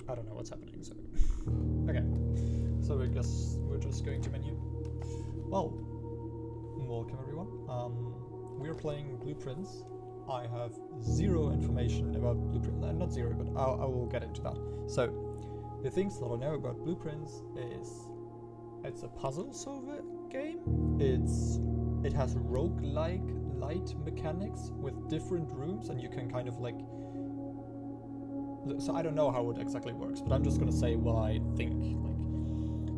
I don't know what's happening, so... Okay, so I guess we're just going to menu. Well, welcome everyone. We're playing Blueprints. I have zero information about Blueprints, not zero, but I will get into that. So, the things that I know about Blueprints is it's a puzzle solver game. It has roguelike light mechanics with different rooms, and you can kind of like... So I don't know how it exactly works, but I'm just gonna say what I think. Like,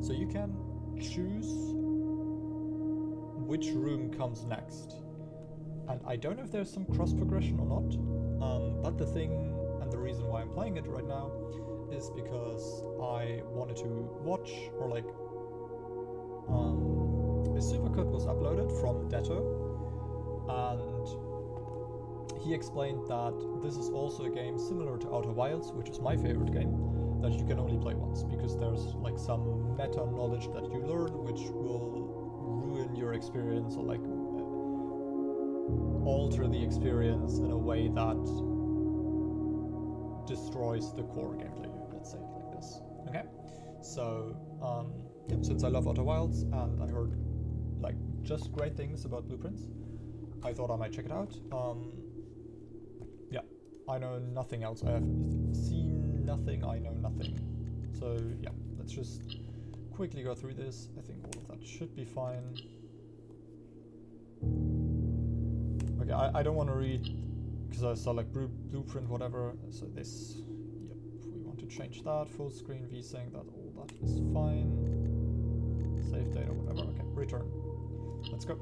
so you can choose which room comes next. And I don't know if there's some cross progression or not, but the thing and the reason why I'm playing it right now is because I wanted to watch, or like, a supercut was uploaded from Detto, and he explained that this is also a game similar to Outer Wilds, which is my favorite game, that you can only play once, because there's like some meta knowledge that you learn which will ruin your experience, or like alter the experience in a way that destroys the core gameplay, let's say it like this. Okay, so yeah, since I love Outer Wilds and I heard like just great things about Blueprints, I thought I might check it out. Yeah, I know nothing else. I have seen nothing, I know nothing. So yeah, let's just quickly go through this. I think all of that should be fine. Okay, I don't want to read because I saw like blueprint whatever. So this, yep, we want to change that. Full screen vsync, that all that is fine. Save data, whatever. Okay, return. Let's go.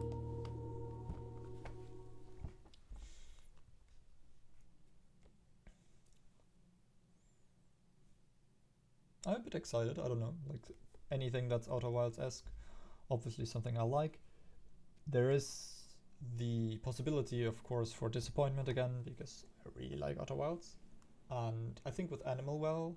I'm a bit excited. I don't know, like anything that's Outer Wilds-esque, obviously something I like. There is the possibility, of course, for disappointment again, because I really like Outer Wilds. And I think with Animal Well,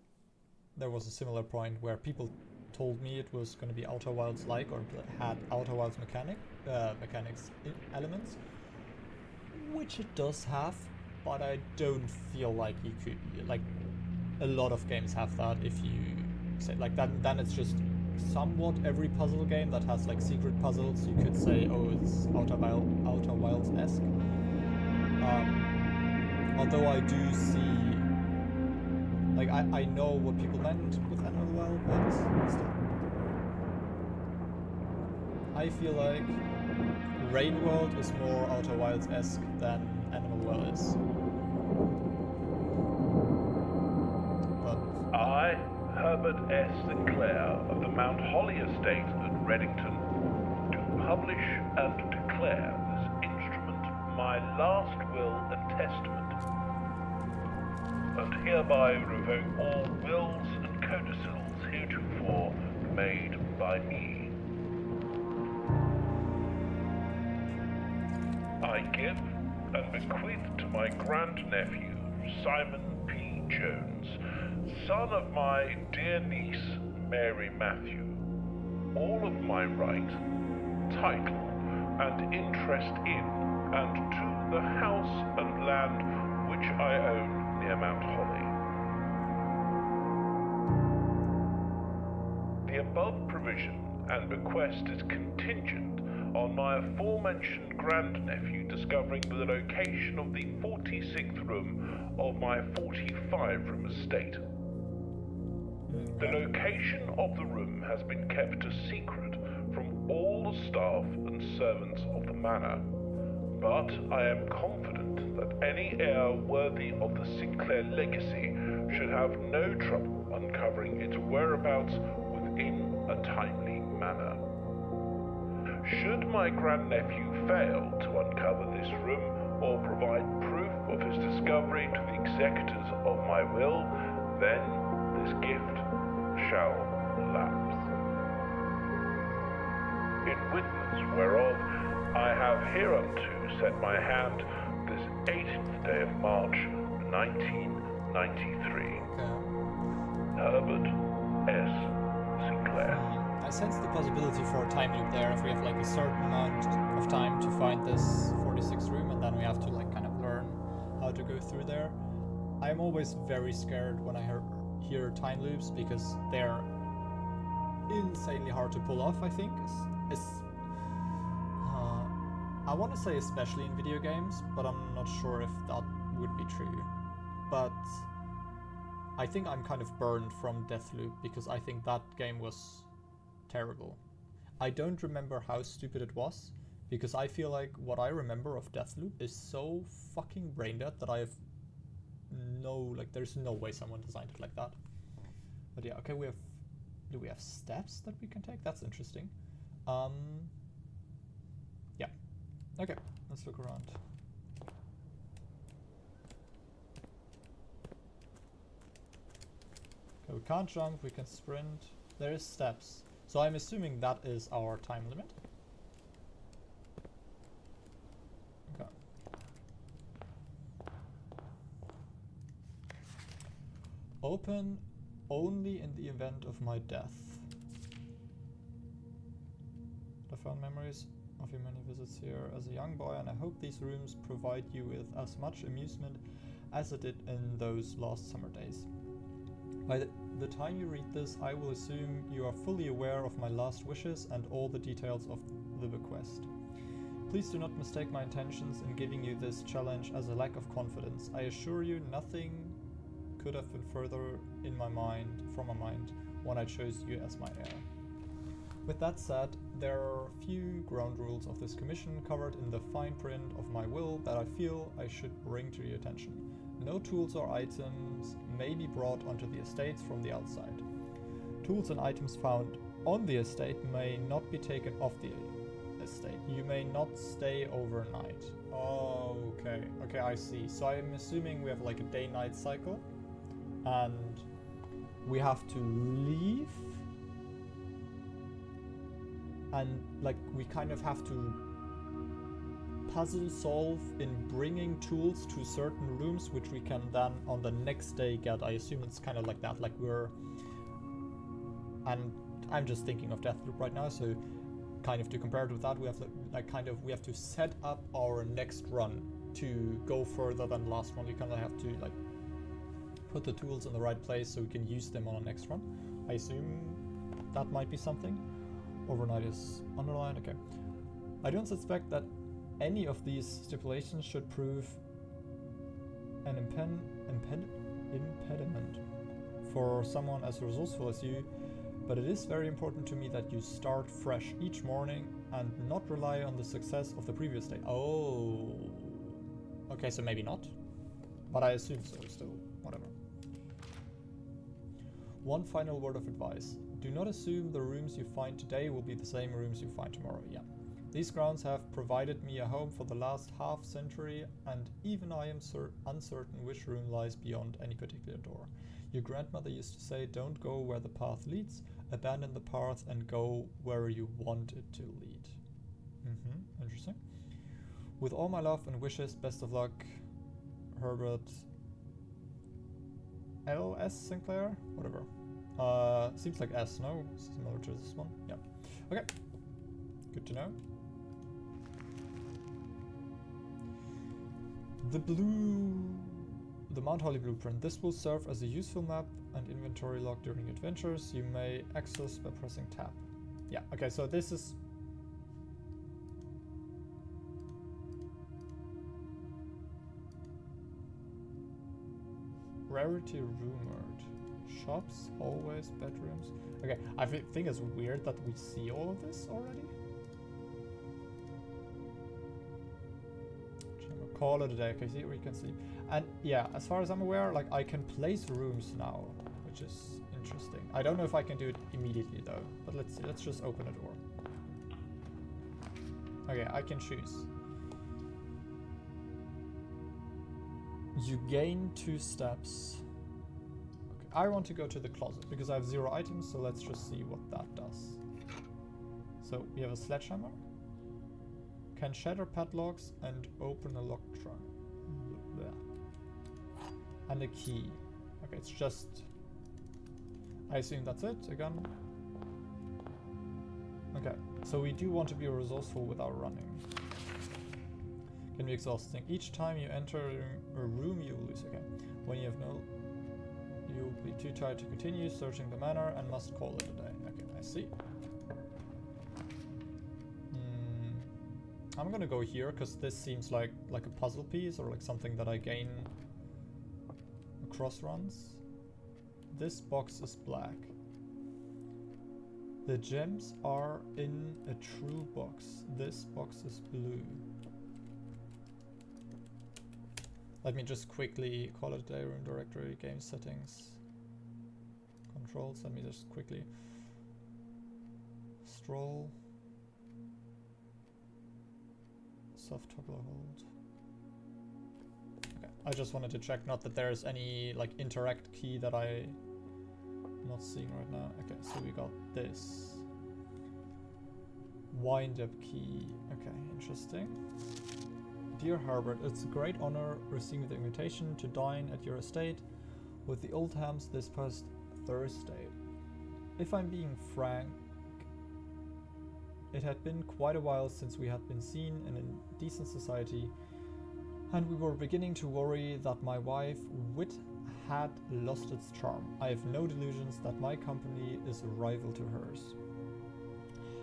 there was a similar point where people told me it was going to be Outer Wilds-like, or had Outer Wilds mechanics elements, which it does have, but I don't feel like you could, like, a lot of games have that. If you say like that, then it's just somewhat every puzzle game that has like secret puzzles. You could say, oh, it's Outer Wilds-esque. Although I do see, like, I know what people meant with Animal Well, but still. I feel like Rain World is more Outer Wilds-esque than Animal Well is. I, Herbert S. Sinclair of the Mount Holly Estate at Reddington, do publish and declare this instrument my last will and testament, and hereby revoke all wills and codicils heretofore made by me. I give and bequeath to my grandnephew, Simon P. Jones, son of my dear niece, Mary Matthew, all of my right, title, and interest in and to the house and land which I own near Mount Holly. The above provision and bequest is contingent on my aforementioned grandnephew discovering the location of the 46th room of my 45-room estate. The location of the room has been kept a secret from all the staff and servants of the manor, but I am confident that any heir worthy of the Sinclair legacy should have no trouble uncovering its whereabouts within a timely manner. Should my grandnephew fail to uncover this room or provide proof of his discovery to the executors of my will, then this gift shall lapse. In witness whereof, I have hereunto set my hand this 18th day of March, 1993. Herbert S. Sinclair. I sense the possibility for a time loop there if we have like a certain amount of time to find this 46th room, and then we have to like kind of learn how to go through there. I'm always very scared when I hear time loops because they're insanely hard to pull off, I think. I want to say especially in video games, but I'm not sure if that would be true. But I think I'm kind of burned from Deathloop because I think that game was terrible. I don't remember how stupid it was, because I feel like what I remember of Deathloop is so fucking brain dead that I have there's no way someone designed it like that. But yeah, okay, do we have steps that we can take? That's interesting. Yeah. Okay, let's look around. Okay, we can't jump, we can sprint. There is steps. So I'm assuming that is our time limit. Okay. Open only in the event of my death. I found memories of your many visits here as a young boy, and I hope these rooms provide you with as much amusement as it did in those last summer days. By the time you read this, I will assume you are fully aware of my last wishes and all the details of the bequest. Please do not mistake my intentions in giving you this challenge as a lack of confidence. I assure you nothing could have been further from my mind when I chose you as my heir. With that said, there are a few ground rules of this commission covered in the fine print of my will that I feel I should bring to your attention. No tools or items may be brought onto the estates from the outside. Tools and items found on the estate may not be taken off the estate. You may not stay overnight. Oh, okay. Okay, I see. So I'm assuming we have like a day-night cycle, and we have to leave, and like we kind of have to puzzle solve in bringing tools to certain rooms, which we can then on the next day get. I assume it's kind of like that, like and I'm just thinking of Deathloop right now, so kind of to compare it with that, we have we have to set up our next run to go further than the last one. We kind of have to like put the tools in the right place so we can use them on our next run. I assume that might be something. Overnight is underlined, okay. I don't suspect that any of these stipulations should prove an impediment for someone as resourceful as you, but it is very important to me that you start fresh each morning and not rely on the success of the previous day. Oh, okay, so maybe not, but I assume so still, whatever. One final word of advice. Do not assume the rooms you find today will be the same rooms you find tomorrow. Yeah. These grounds have provided me a home for the last half century, and even I am uncertain which room lies beyond any particular door. Your grandmother used to say, don't go where the path leads, abandon the path and go where you want it to lead. Interesting. With all my love and wishes, best of luck, Herbert L.S. Sinclair? Whatever. Seems like S, no? Similar to this one? Yeah. Okay. Good to know. The Mount Holly blueprint. This will serve as a useful map and inventory log during adventures. You may access by pressing tab. Yeah, okay, so this is... Rarity rumored. Shops, hallways, bedrooms. Okay, I think it's weird that we see all of this already. Call it a day. Okay, see, we can see. And yeah, as far as I'm aware, like I can place rooms now, which is interesting. I don't know if I can do it immediately though, but let's see. Let's just open a door. Okay, I can choose. You gain 2 steps. Okay, I want to go to the closet because I have 0 items, so let's just see what that does. So we have a sledgehammer. Can shatter padlocks and open a lock trunk. And a key. Okay, it's just... I assume that's it, again. Okay, so we do want to be resourceful with our running. Can be exhausting. Each time you enter a room, you lose. Okay, when you You will be too tired to continue searching the manor and must call it a day. Okay, I see. I'm gonna go here because this seems like a puzzle piece or like something that I gain across runs. This box is black. The gems are in a true box. This box is blue. Let me just quickly call it a day. Room directory, game settings, controls. Let me just quickly stroll. Soft toggle hold. Okay, I just wanted to check not that there's any like interact key that I'm not seeing right now. Okay, so we got this. Wind up key. Okay, interesting. Dear Herbert, it's a great honor receiving the invitation to dine at your estate with the Oldhams this past Thursday. If I'm being frank, it had been quite a while since we had been seen in a decent society, and we were beginning to worry that my wife wit had lost its charm. I have no delusions that my company is a rival to hers.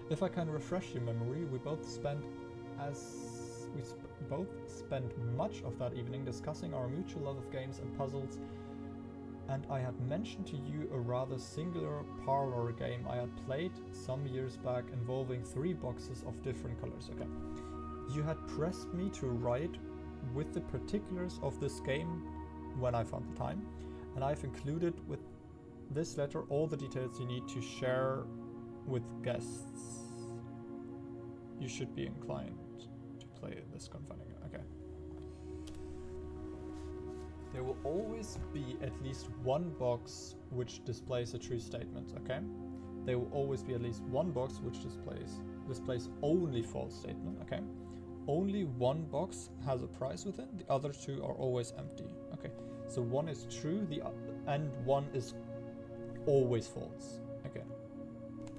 If I can refresh your memory, we both spent much of that evening discussing our mutual love of games and puzzles, and I had mentioned to you a rather singular parlor game I had played some years back involving 3 boxes of different colors. Okay. You had pressed me to write with the particulars of this game when I found the time, and I've included with this letter all the details you need to share with guests. You should be inclined to play this confiding. Okay. There will always be at least one box which displays a true statement, okay? There will always be at least one box which displays only false statement, okay? Only one box has a prize within, the other 2 are always empty. Okay, so one is true, and one is always false. Okay.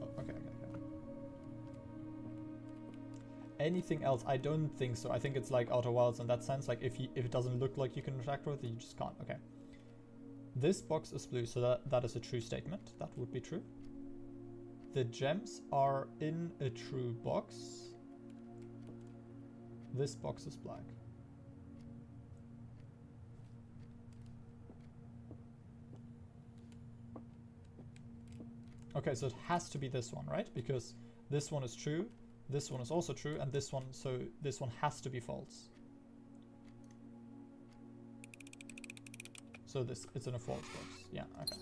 Oh, okay. Anything else? I don't think so. I think it's like Outer Wilds in that sense. Like if it doesn't look like you can interact with it, you just can't. Okay. This box is blue, so that is a true statement. That would be true. The gems are in a true box. This box is black. Okay, so it has to be this one, right? Because this one is true. This one is also true, and this one, so this one has to be false. So it's in a false box. Yeah, okay.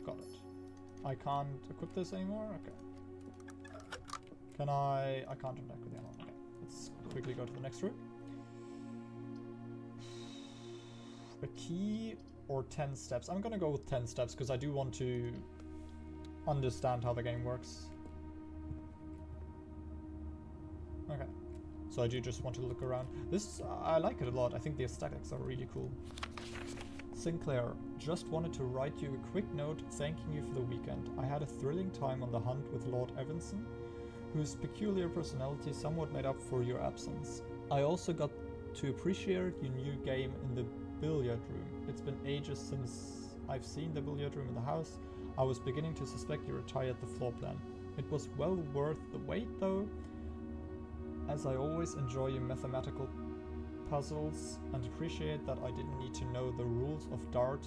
Got it. I can't equip this anymore? Okay. Can I can't interact with the other one. Okay. Let's quickly go to the next room. A key or 10 steps? I'm gonna go with 10 steps because I do want to understand how the game works. Okay, so I do just want to look around. I like it a lot. I think the aesthetics are really cool. Sinclair, just wanted to write you a quick note thanking you for the weekend. I had a thrilling time on the hunt with Lord Evanson, whose peculiar personality somewhat made up for your absence. I also got to appreciate your new game in the billiard room. It's been ages since I've seen the billiard room in the house. I was beginning to suspect you retired the floor plan. It was well worth the wait though, as I always enjoy your mathematical puzzles and appreciate that I didn't need to know the rules of dart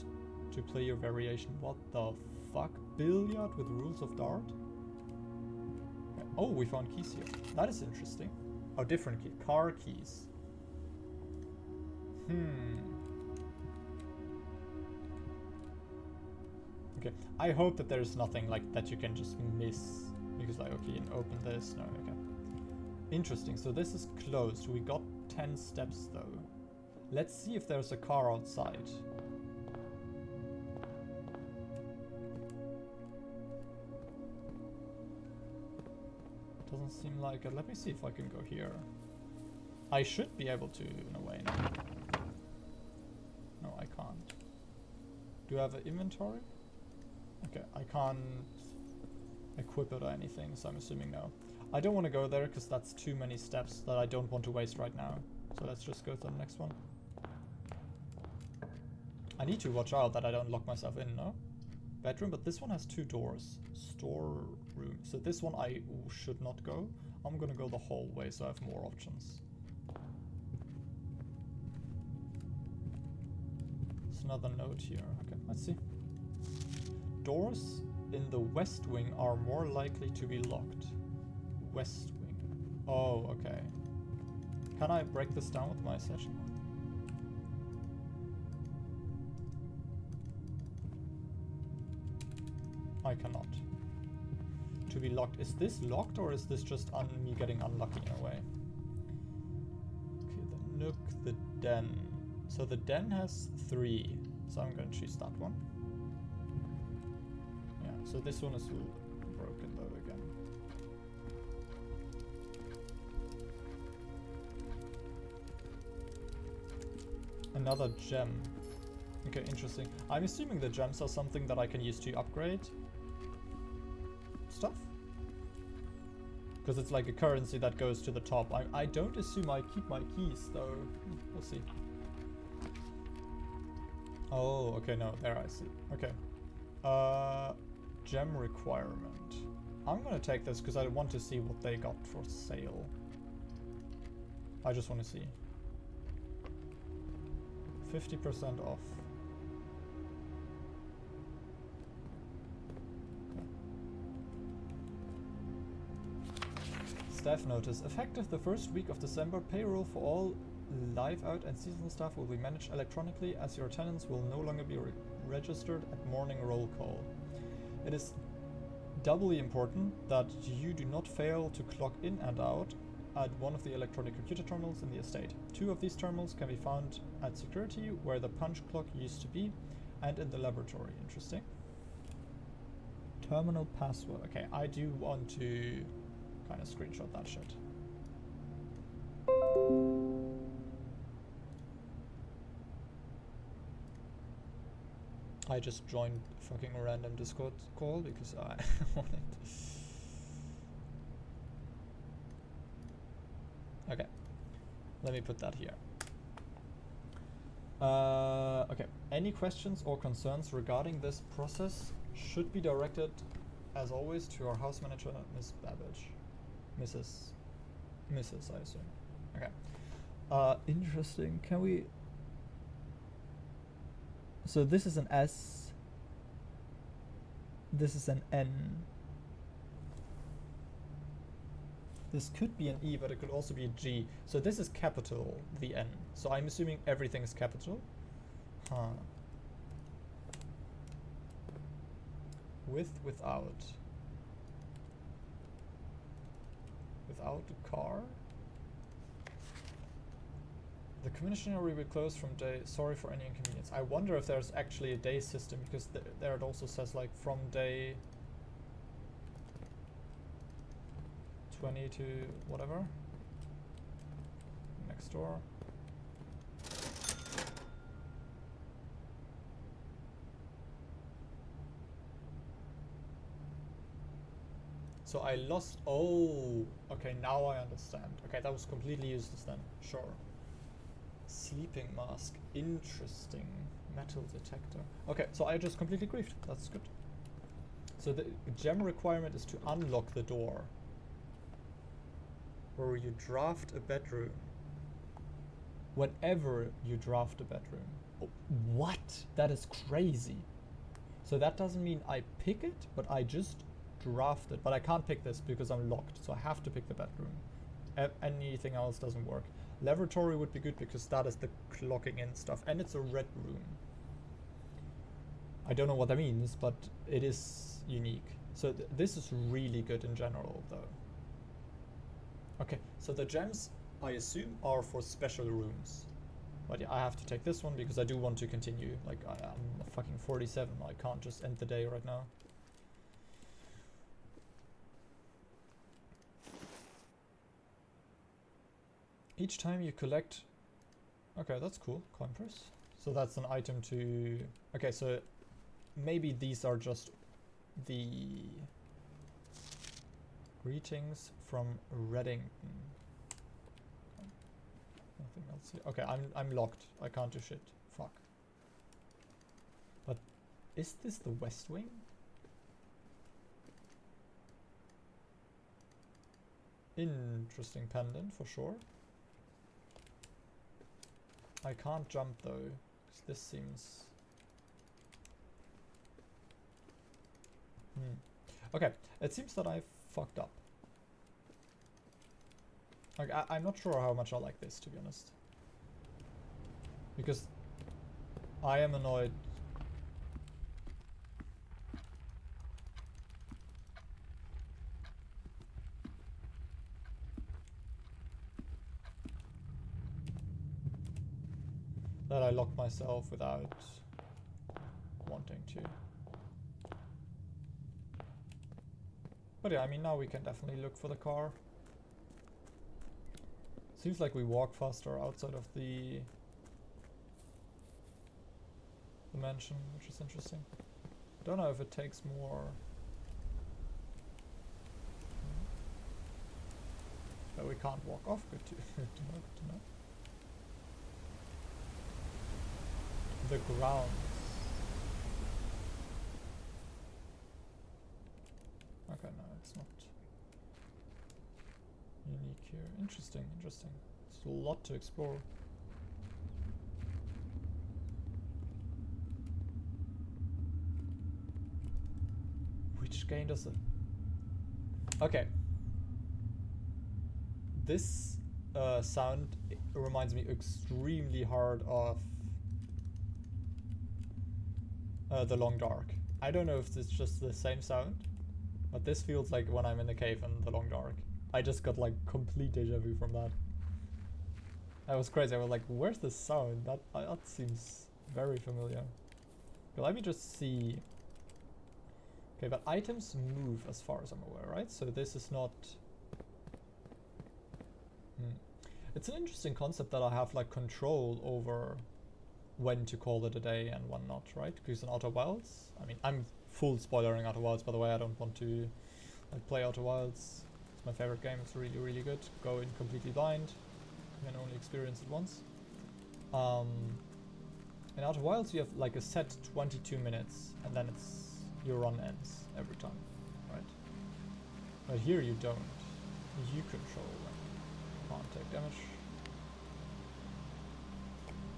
to play your variation. What the fuck? Billiard with rules of dart? Okay. Oh, we found keys here. That is interesting. Oh, different key. Car keys. Okay, I hope that there's nothing like that you can just miss. Because like, okay, and open this. No, okay. Interesting, so this is closed. We got 10 steps though. Let's see if there's a car outside. Doesn't seem like it. Let me see if I can go here. I should be able to in a way. No, I can't. Do I have an inventory? Okay, I can't equip it or anything, so I'm assuming no. I don't want to go there because that's too many steps that I don't want to waste right now. So let's just go to the next one. I need to watch out that I don't lock myself in, no? Bedroom, but this one has 2 doors. Storeroom. So this one I should not go. I'm gonna go the hallway so I have more options. There's another note here. Okay, let's see. Doors in the west wing are more likely to be locked. West wing. Oh, okay. Can I break this down with my session? I cannot. To be locked. Is this locked or is this just me getting unlucky in a way? Okay, the nook, the den. So the den has 3. So I'm going to choose that one. Yeah, so this one is broken though again. Another gem. Okay, interesting. I'm assuming the gems are something that I can use to upgrade stuff. Because it's like a currency that goes to the top. I don't assume I keep my keys though. We'll see. Oh, okay, no, there I see. Okay. Gem requirement. I'm gonna take this because I want to see what they got for sale. I just want to see. 50% off. Staff notice. Effective the first week of December, payroll for all live out and seasonal staff will be managed electronically as your attendance will no longer be registered at morning roll call. It is doubly important that you do not fail to clock in and out at one of the electronic computer terminals in the estate. 2 of these terminals can be found at security, where the punch clock used to be, and in the laboratory. Interesting. Terminal password. Okay, I do want to kind of screenshot that shit. I just joined fucking a random Discord call because I wanted. Okay, let me put that here. Okay, any questions or concerns regarding this process should be directed, as always, to our house manager, Miss Babbage. Mrs. I assume. Okay. Interesting. Can we... So this is an S. This is an N. This could be an E, but it could also be a G. So this is capital, the N. So I'm assuming everything is capital. Huh. With, without. Without a car? The commissioner will be closed from day. Sorry for any inconvenience. I wonder if there's actually a day system, because there it also says like from day 20 to whatever. Next door. So I lost. Oh, okay, now I understand. Okay, that was completely useless then. Sure. Sleeping mask. Interesting. Metal detector. Okay, so I just completely griefed. That's good. So the gem requirement is to unlock the door. Where you draft a bedroom. Whenever you draft a bedroom. Oh, what? That is crazy. So that doesn't mean I pick it, but I just draft it. But I can't pick this because I'm locked, so I have to pick the bedroom. Anything else doesn't work. Laboratory would be good because that is the clocking in stuff, and it's a red room. I don't know what that means, but it is unique. So this is really good in general, though. Okay, so the gems, I assume, are for special rooms. But yeah, I have to take this one because I do want to continue. Like, I'm fucking 47. I can't just end the day right now. Each time you collect... Okay, that's cool. Coin purse. So that's an item to... Okay, so maybe these are just the... Greetings from Reddington. Okay. Nothing else here. Okay, I'm locked. I can't do shit. Fuck. Is this the West Wing? Interesting pendant for sure. I can't jump though, because this seems... Okay, it seems that I fucked up. Like, I'm not sure how much I like this, to be honest. Because I am annoyed. That I locked myself without wanting to. But yeah, I mean, now we can definitely look for the car. Seems like we walk faster outside of the mansion, which is interesting. Don't know if it takes more. But we can't walk off. Good to know. Good to know. The grounds. Okay, no, it's not unique here. Interesting, interesting. There's a lot to explore. Which game does it? Okay. This sound reminds me extremely hard of The Long Dark. I don't know if it's just the same sound, but this feels like when I'm in the cave in The Long Dark. I just got like complete deja vu from that. That was crazy. I was like, where's the sound? That seems very familiar. Okay, let me just see. Okay, but items move as far as I'm aware, right? So this is not... It's an interesting concept that I have like control over when to call it a day and when not, right? Because in Outer Wilds, I mean, I'm full spoilering Outer Wilds, by the way. I don't want to like play Outer Wilds. It's my favorite game. It's really, really good. Go in completely blind. You can only experience it once. In Outer Wilds, you have like a set 22 minutes, and then your run ends every time, right? But here you don't. You control when you can't take damage.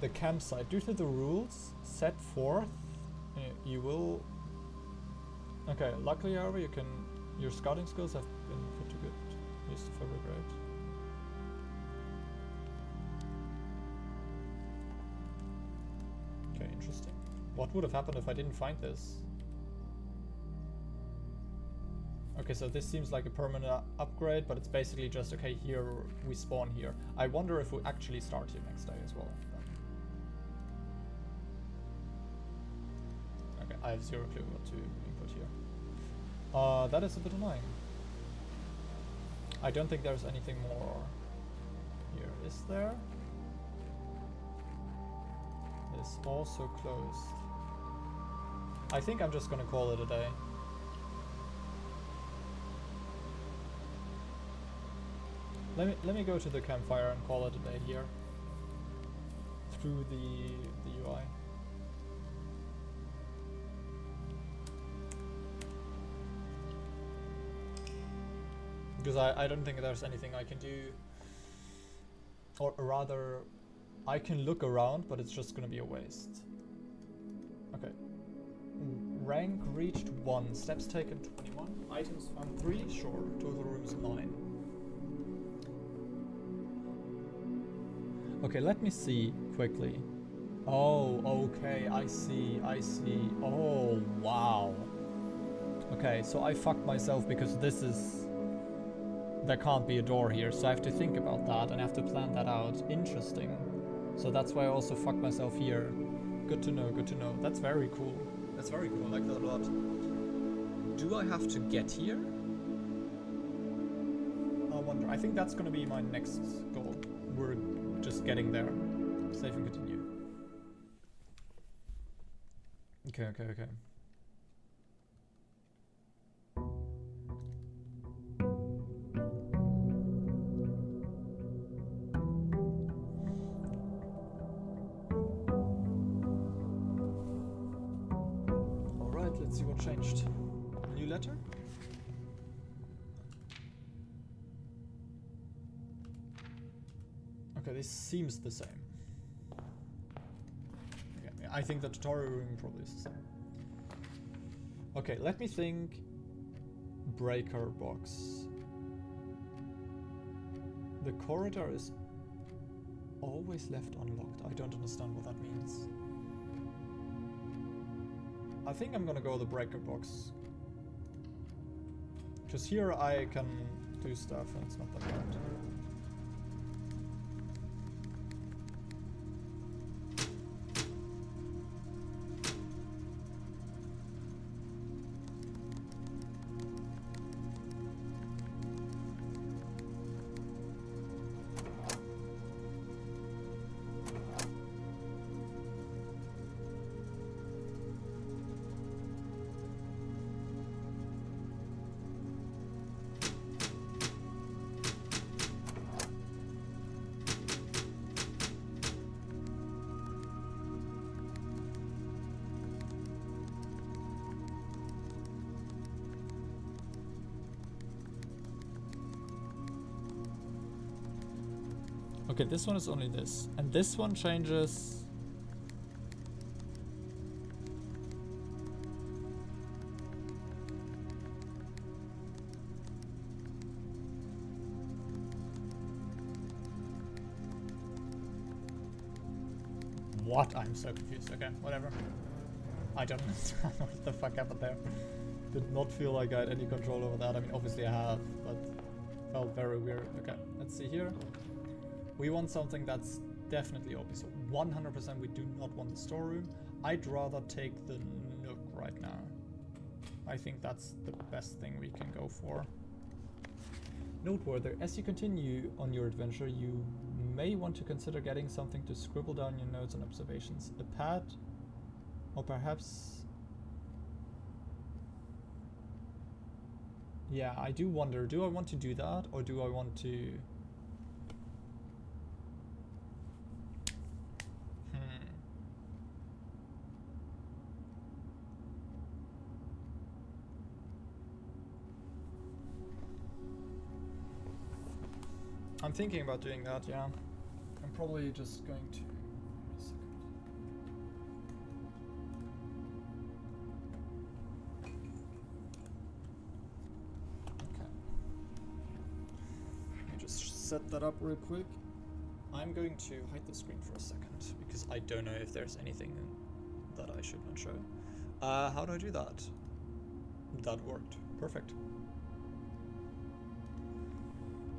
The campsite. Due to the rules set forth, you will... Okay, luckily, however, your scouting skills have been put to good use to February grade. Okay, interesting. What would have happened if I didn't find this? Okay, so this seems like a permanent upgrade, but it's basically just, okay, here we spawn here. I wonder if we actually start here next day as well. Okay, I have zero clue what to input here. That is a bit annoying. I don't think there's anything more here, is there? It's also closed. I think I'm just gonna call it a day. Let me go to the campfire and call it a day here through the UI. Because I don't think there's anything I can do, or rather, I can look around, but it's just gonna be a waste. Okay. Rank reached 1, steps taken 21, items found 3, sure, total rooms 9. Okay, let me see quickly. Oh, okay, I see. Oh, wow. Okay, so I fucked myself because there can't be a door here, so I have to think about that and I have to plan that out. Interesting. So that's why I also fucked myself here. Good to know, good to know. That's very cool. That's very cool, I like that a lot. Do I have to get here? I wonder. I think that's gonna be my next goal. We're just getting there. Save and continue. Okay. let's see what changed. New letter? Okay, this seems the same. Okay, I think the tutorial room probably is the same. Okay, let me think. Breaker box. The corridor is always left unlocked. I don't understand what that means. I think I'm gonna go the breaker box. Because here I can do stuff and it's not that bad. Okay, this one is only this. And this one changes... What? I'm so confused. Okay, whatever. I don't understand what the fuck happened there. Did not feel like I had any control over that. I mean, obviously I have, but felt very weird. Okay, let's see here. We want something that's definitely open. So 100% we do not want the storeroom. I'd rather take the nook right now. I think that's the best thing we can go for. Noteworthy, as you continue on your adventure, you may want to consider getting something to scribble down your notes and observations. A pad, or perhaps... Yeah, I do wonder, do I want to do that, or do I want to... I'm thinking about doing that, yeah. I'm probably just going to... Wait a second. Okay. Let me just set that up real quick. I'm going to hide the screen for a second, because I don't know if there's anything that I should not show. How do I do that? That worked. Perfect.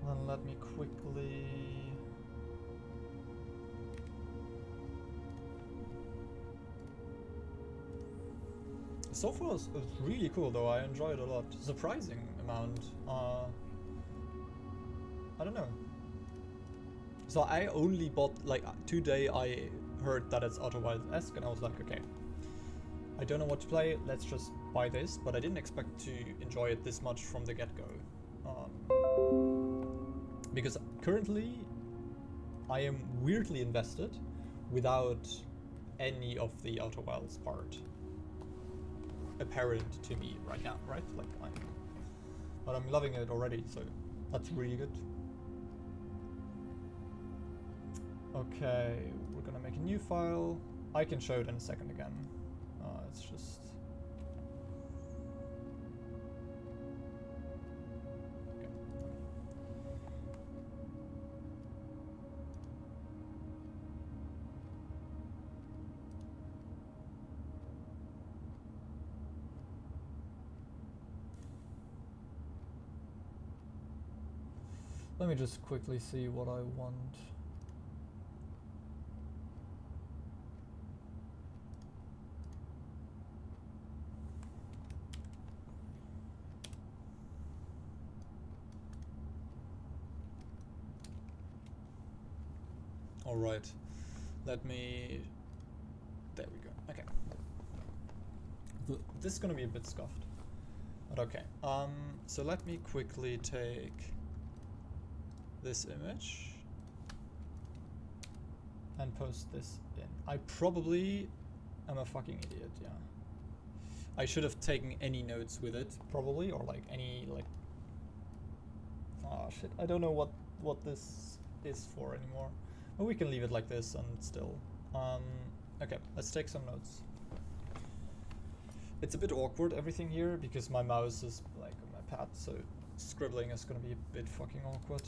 Then let me quickly... So far it's really cool though, I enjoyed it a lot. Surprising amount. I don't know. So I only bought, like today I heard that it's Outer Wilds-esque and I was like, okay. I don't know what to play, let's just buy this, but I didn't expect to enjoy it this much from the get-go. Because currently I am weirdly invested without any of the Outer Wilds part apparent to me right now, right? Like but I'm loving it already, so that's really good. Okay, we're gonna make a new file. I can show it in a second again. It's just... Let me just quickly see what I want. All right, let me... There we go. Okay. This is gonna be a bit scuffed, but okay. So let me quickly take this image and post this in. I probably am a fucking idiot, yeah. I should have taken any notes with it, probably, or like any like. Oh shit! I don't know what this is for anymore. But we can leave it like this and still. Okay, let's take some notes. It's a bit awkward everything here because my mouse is like on my pad, so scribbling is gonna be a bit fucking awkward.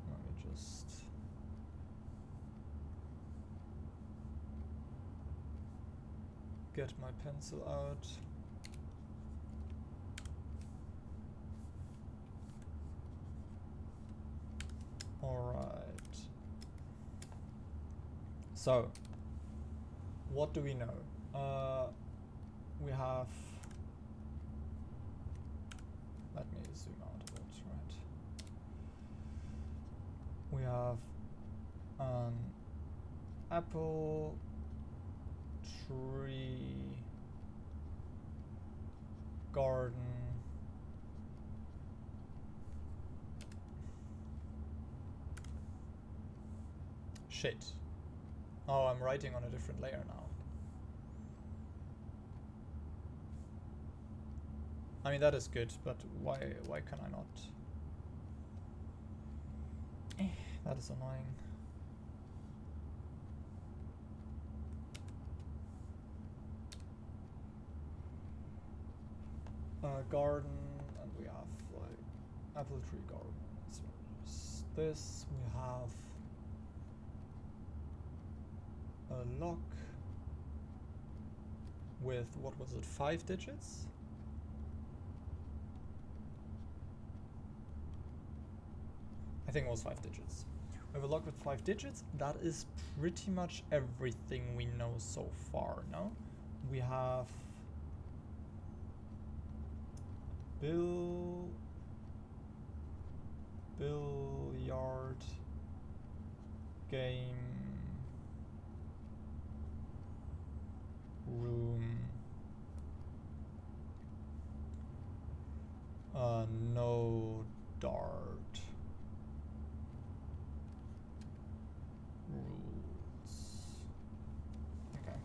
Let me just get my pencil out. Alright. So, what do we know? We have... Let me zoom out a bit, right? We have an apple tree garden shit. Oh, I'm writing on a different layer now. I mean, that is good, but why can I not? That is annoying. Garden, and we have like apple tree garden. So this, we have a lock with, what was it, 5 digits? I think it was 5 digits. We have a lock with 5 digits. That is pretty much everything we know so far, no? We have billiard game room, no dart rules. Okay,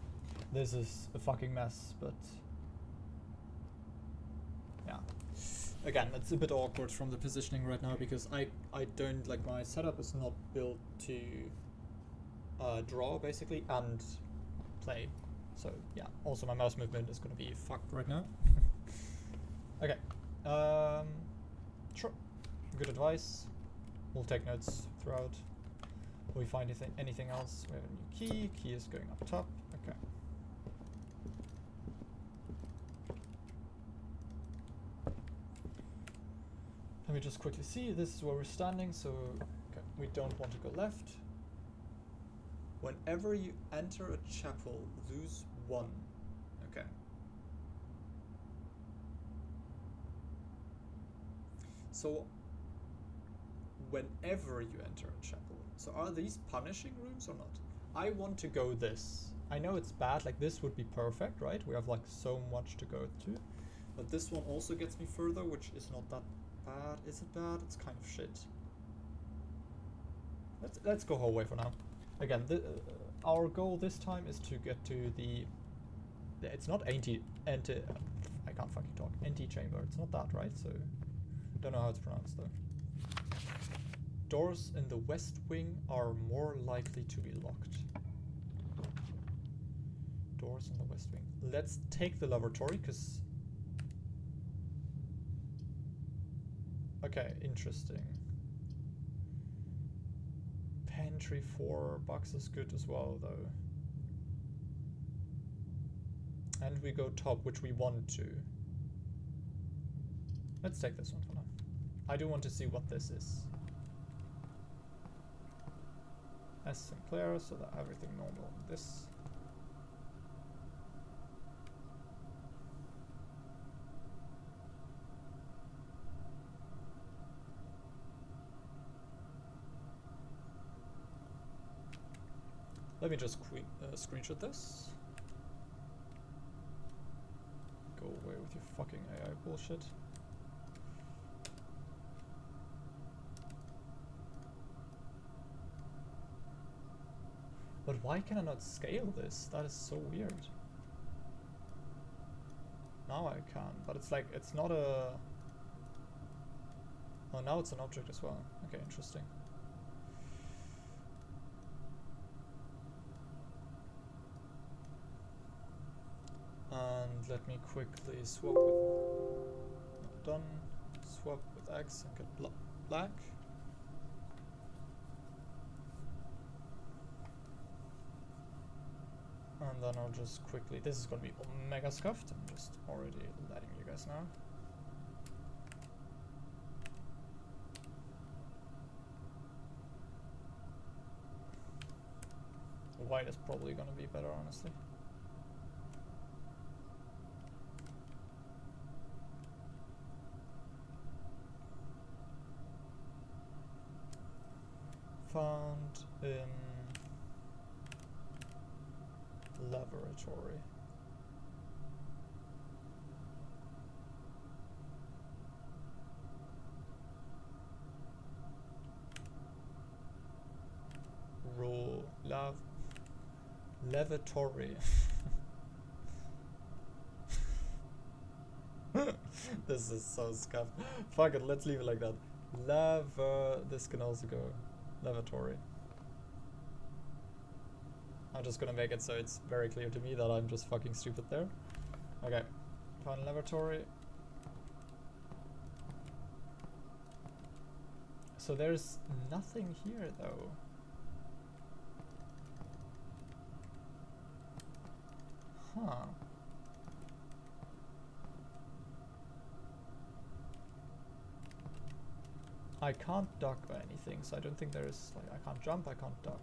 this is a fucking mess, but yeah. Again, it's a bit awkward from the positioning right now because I don't, like, my setup is not built to draw basically and play. So yeah, also my mouse movement is gonna be fucked right now. Okay, sure, good advice. We'll take notes throughout. Will we find anything else? We have a new key. Key is going up top. Okay. Let me just quickly see. This is where we're standing, so okay, we don't want to go left. Whenever you enter a chapel, lose 1. Okay. So, whenever you enter a chapel. So are these punishing rooms or not? I want to go this. I know it's bad, like this would be perfect, right? We have like so much to go to. But this one also gets me further, which is not that bad. Is it bad? It's kind of shit. Let's go hallway for now. Again, our goal this time is to get to the... It's not I can't fucking talk. Antechamber. It's not that, right? So, don't know how it's pronounced though. Doors in the west wing are more likely to be locked. Doors in the west wing. Let's take the lavatory, because... Okay, interesting. Pantry 4 bucks is good as well, though. And we go top, which we want to. Let's take this one for now. I do want to see what this is. S Sinclair, so that everything normal on this. Let me just screenshot this. Go away with your fucking AI bullshit. But why can I not scale this? That is so weird. Now I can, but it's like, it's not a... Oh, now it's an object as well. Okay, interesting. And let me quickly swap with... Not done. Swap with X and get black. And then I'll just quickly... This is going to be omega scuffed. I'm just already letting you guys know. White is probably going to be better, honestly. Found in laboratory. Lavatory. This is so scuffed. Fuck it, let's leave it like that. This can also go lavatory. I'm just gonna make it so it's very clear to me that I'm just fucking stupid there. Okay, found lavatory. So there's nothing here though. Huh. I can't duck or anything, so I don't think there's, like, I can't jump, I can't duck.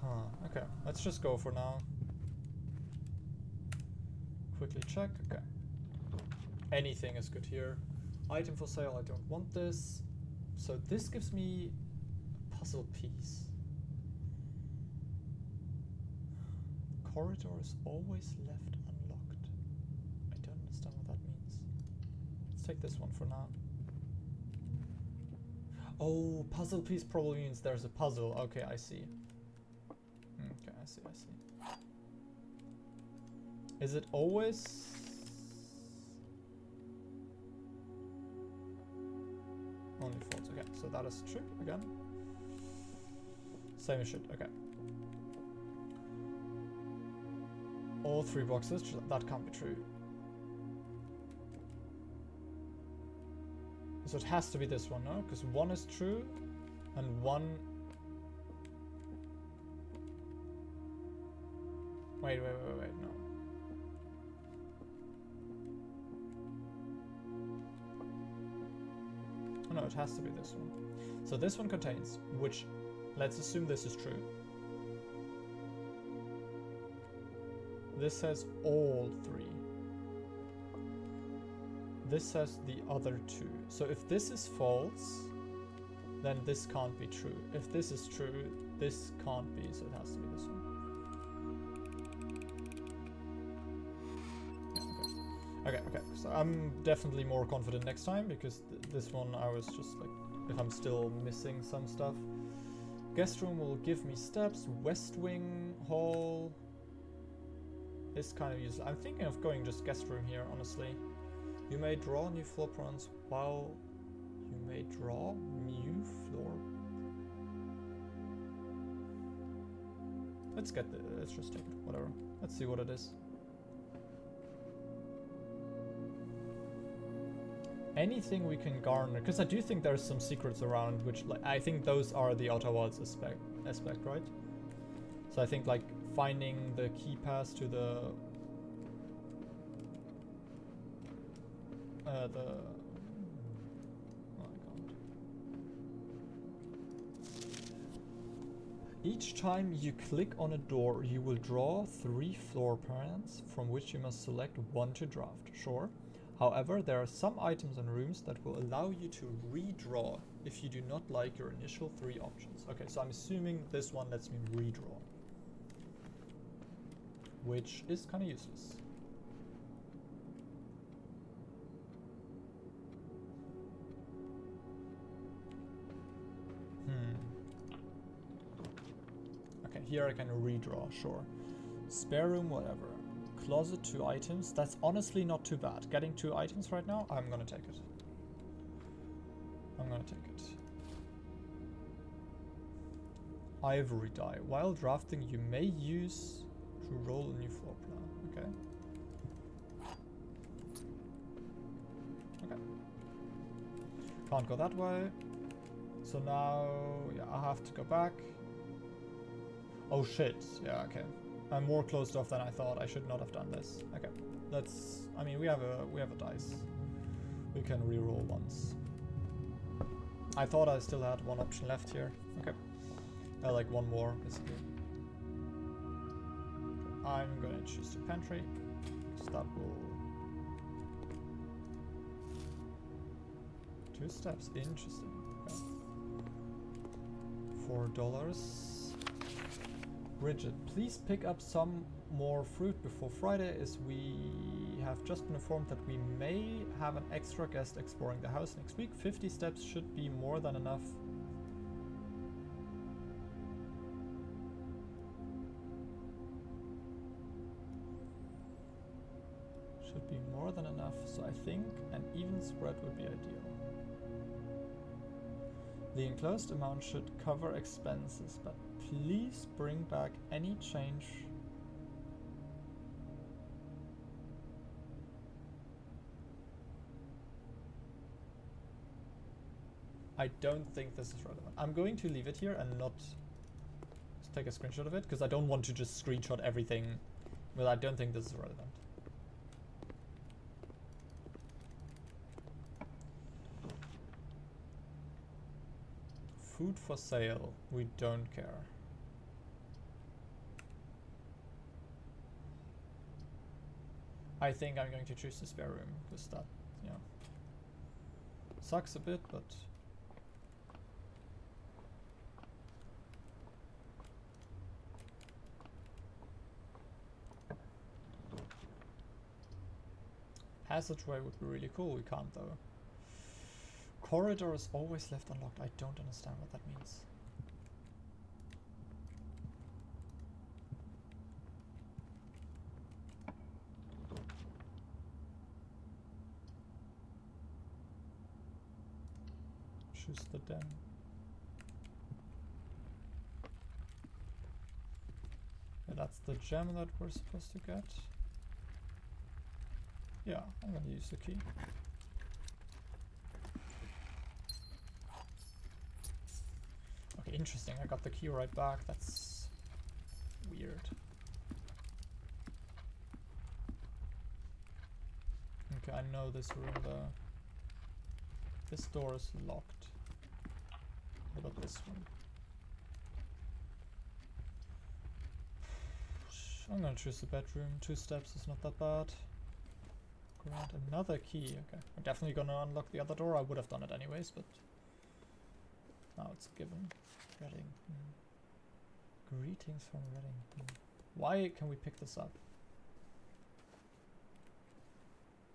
Huh, okay, let's just go for now. Quickly check, okay. Anything is good here. Item for sale, I don't want this. So this gives me a puzzle piece. Corridor is always left unlocked. I don't understand what that means. Let's take this one for now. Oh, puzzle piece probably means there's a puzzle. Okay, I see. Okay, I see, I see. Is it always... Only false, okay. So that is true again. Same as shit, okay. All three boxes, that can't be true. So it has to be this one, no? Because one is true, and one... Wait, no. Oh, no, it has to be this one. So this one contains, which, let's assume this is true. This says all three. This says the other two. So if this is false, then this can't be true. If this is true, this can't be, so it has to be this one. Yeah, okay, so I'm definitely more confident next time, because this one I was just like, if I'm still missing some stuff. Guest room will give me steps. West wing, hall. This kind of useless. I'm thinking of going just guest room here, honestly. You may draw new floor plans while you may draw new floor. Let's just take it, whatever. Let's see what it is. Anything we can garner, because I do think there's some secrets around, which, like, I think those are the Outer Wilds aspect, right? So I think, like, finding the key pass to the oh, I can't. Each time you click on a door, you will draw 3 floor plans from which you must select one to draft. Sure. However, there are some items and rooms that will allow you to redraw if you do not like your initial 3 options. Okay, so I'm assuming this one lets me redraw, which is kind of useless. Here I can redraw, sure. Spare room, whatever. Closet, 2 items. That's honestly not too bad. Getting 2 items right now, I'm gonna take it. I'm gonna take it. Ivory dye. While drafting, you may use to roll a new floor plan. Okay. Okay. Can't go that way. So now, yeah, I have to go back. Oh shit. Yeah, okay. I'm more closed off than I thought. I should not have done this. Okay. Let's. I mean, we have a dice. We can reroll once. I thought I still had one option left here. Okay. Like one more, basically. I'm gonna choose the pantry, because that will... 2 steps, interesting. Okay. $4. Bridget, please pick up some more fruit before Friday, as we have just been informed that we may have an extra guest exploring the house next week. 50 steps should be more than enough. Should be more than enough, so I think an even spread would be ideal. The enclosed amount should cover expenses, but please bring back any change. I don't think this is relevant. I'm going to leave it here and not take a screenshot of it, because I don't want to just screenshot everything. Well, I don't think this is relevant. Food for sale. We don't care. I think I'm going to choose the spare room, because that, you know, sucks a bit, but... Passageway would be really cool. We can't, though. Corridor is always left unlocked. I don't understand what that means. Choose the den. Yeah, that's the gem that we're supposed to get. Yeah, I'm gonna use the key. Okay, interesting. I got the key right back. That's weird. Okay, I know this room though. This door is locked. What about this one? I'm gonna choose the bedroom. 2 steps is not that bad. Grant another key. Okay, I'm definitely gonna unlock the other door. I would have done it anyways, but now it's a given. Reading. Greetings from Reading. Why can we pick this up?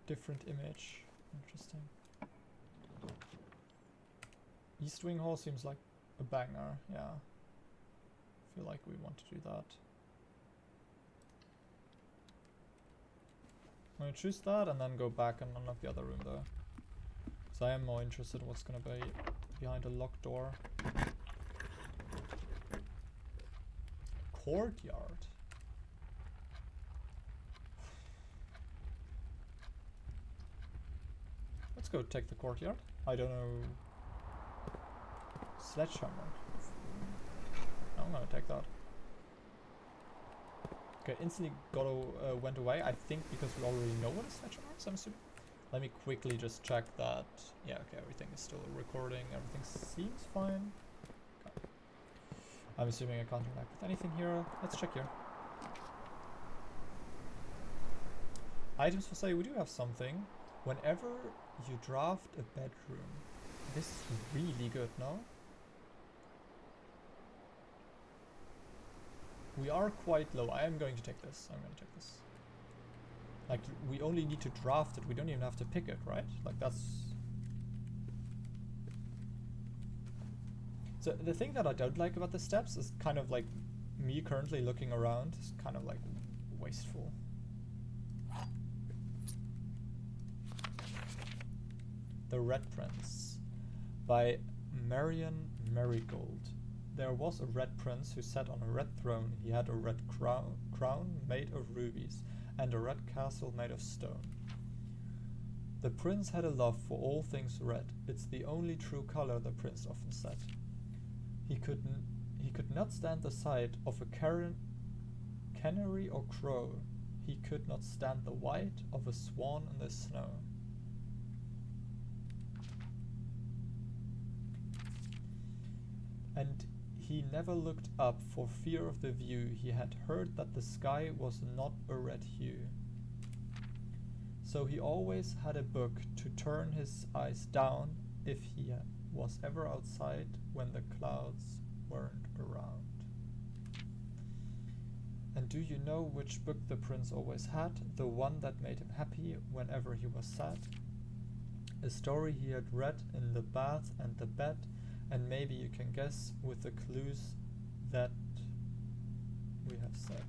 Different image. Interesting. East Wing Hall seems like a banger. Yeah. I feel like we want to do that. I'm gonna choose that and then go back and unlock the other room though. So I am more interested in what's gonna be behind a locked door. Courtyard. Let's go take the courtyard. I don't know. Sledgehammer. I'm gonna take that. Okay, instantly went away. I think because we already know what a sledgehammer is, I'm assuming. Let me quickly just check that. Yeah, okay, everything is still recording. Everything seems fine. Okay. I'm assuming I can't interact with anything here. Let's check here. Items for sale. We do have something. Whenever you draft a bedroom, this is really good, no? We are quite low. I am going to take this. I'm going to take this. Like, we only need to draft it. We don't even have to pick it, right? Like, that's... So, the thing that I don't like about the steps is kind of like me currently looking around is kind of like wasteful. The Red Prince by Marion Marigold. There was a red prince who sat on a red throne. He had a red crown made of rubies and a red castle made of stone. The prince had a love for all things red. It's the only true color, the prince often said. He could not stand the sight of a canary or crow. He could not stand the white of a swan in the snow. And he never looked up for fear of the view. He had heard that the sky was not a red hue. So he always had a book to turn his eyes down if he was ever outside when the clouds weren't around. And do you know which book the prince always had? The one that made him happy whenever he was sad? A story he had read in the bath and the bed, and maybe you can guess with the clues that we have said.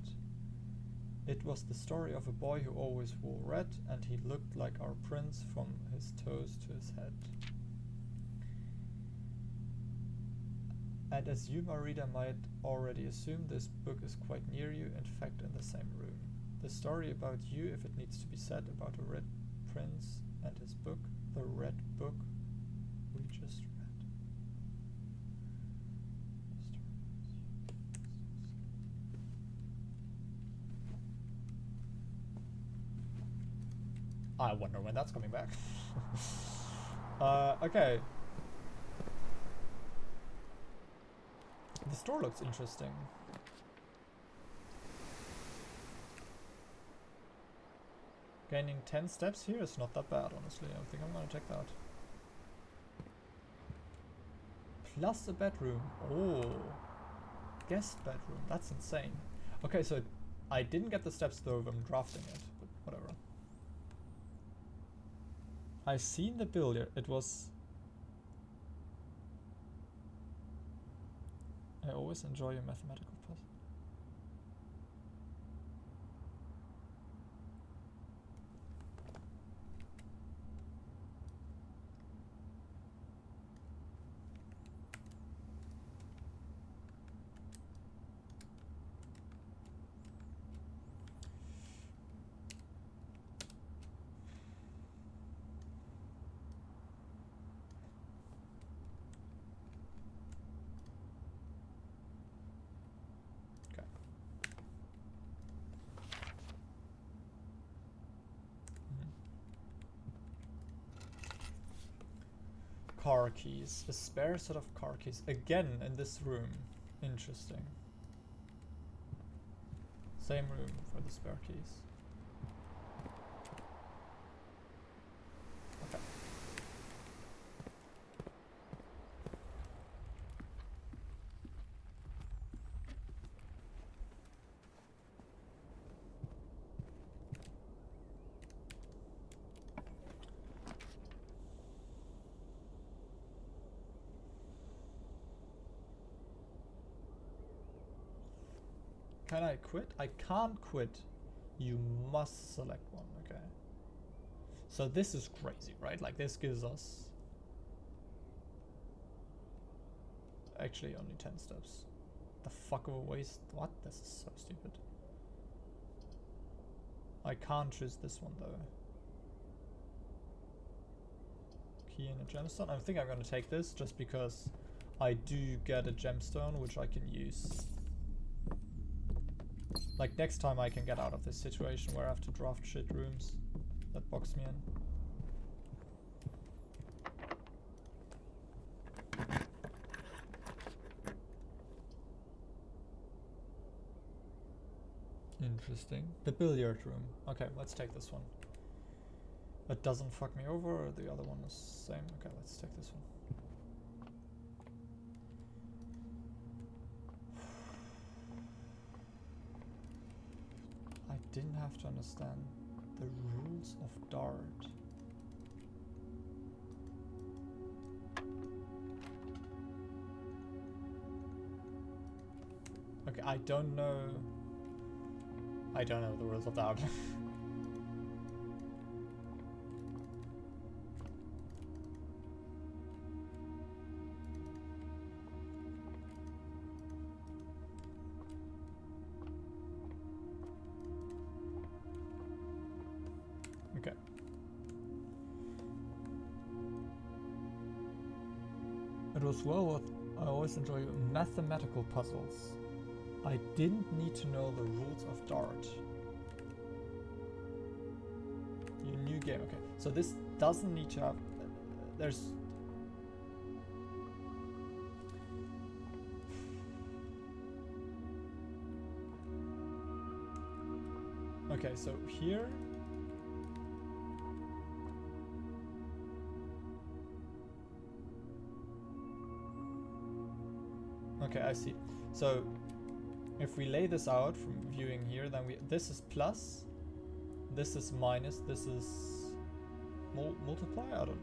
It was the story of a boy who always wore red, and he looked like our prince from his toes to his head. And as you, my reader, might already assume, this book is quite near you, in fact in the same room. The story about you, if it needs to be said, about a red prince and his book, the red book we just read. I wonder when that's coming back. Okay. The store looks interesting. Gaining 10 steps here is not that bad, honestly. I think I'm gonna check that. Plus a bedroom. Oh. Guest bedroom. That's insane. Okay, so I didn't get the steps though of drafting it, but whatever. I've seen the billiard. It was... I always enjoy your mathematical puzzle. Car keys. A spare set of car keys. Again in this room. Interesting. Same room for the spare keys. Okay. Can I quit? I can't quit. You must select one, okay. So this is crazy, right? Like this gives us actually only 10 steps. The fuck of a waste. What? This is so stupid. I can't choose this one though. Key and a gemstone. I think I'm gonna take this just because I do get a gemstone which I can use. Like next time I can get out of this situation where I have to draft shit rooms that box me in. Interesting. The billiard room. Okay, let's take this one. It doesn't fuck me over, the other one is the same. Okay, let's take this one. I didn't have to understand the rules of dart. Okay, I don't know. I don't know the rules of that. Okay. It was well. I always enjoy mathematical puzzles. I didn't need to know the rules of Dart. Your new game. Okay, so this doesn't need to have. There's. Okay, so here. Okay, I see. So if we lay this out from viewing here, then this is plus, this is minus, this is multiply. I don't know.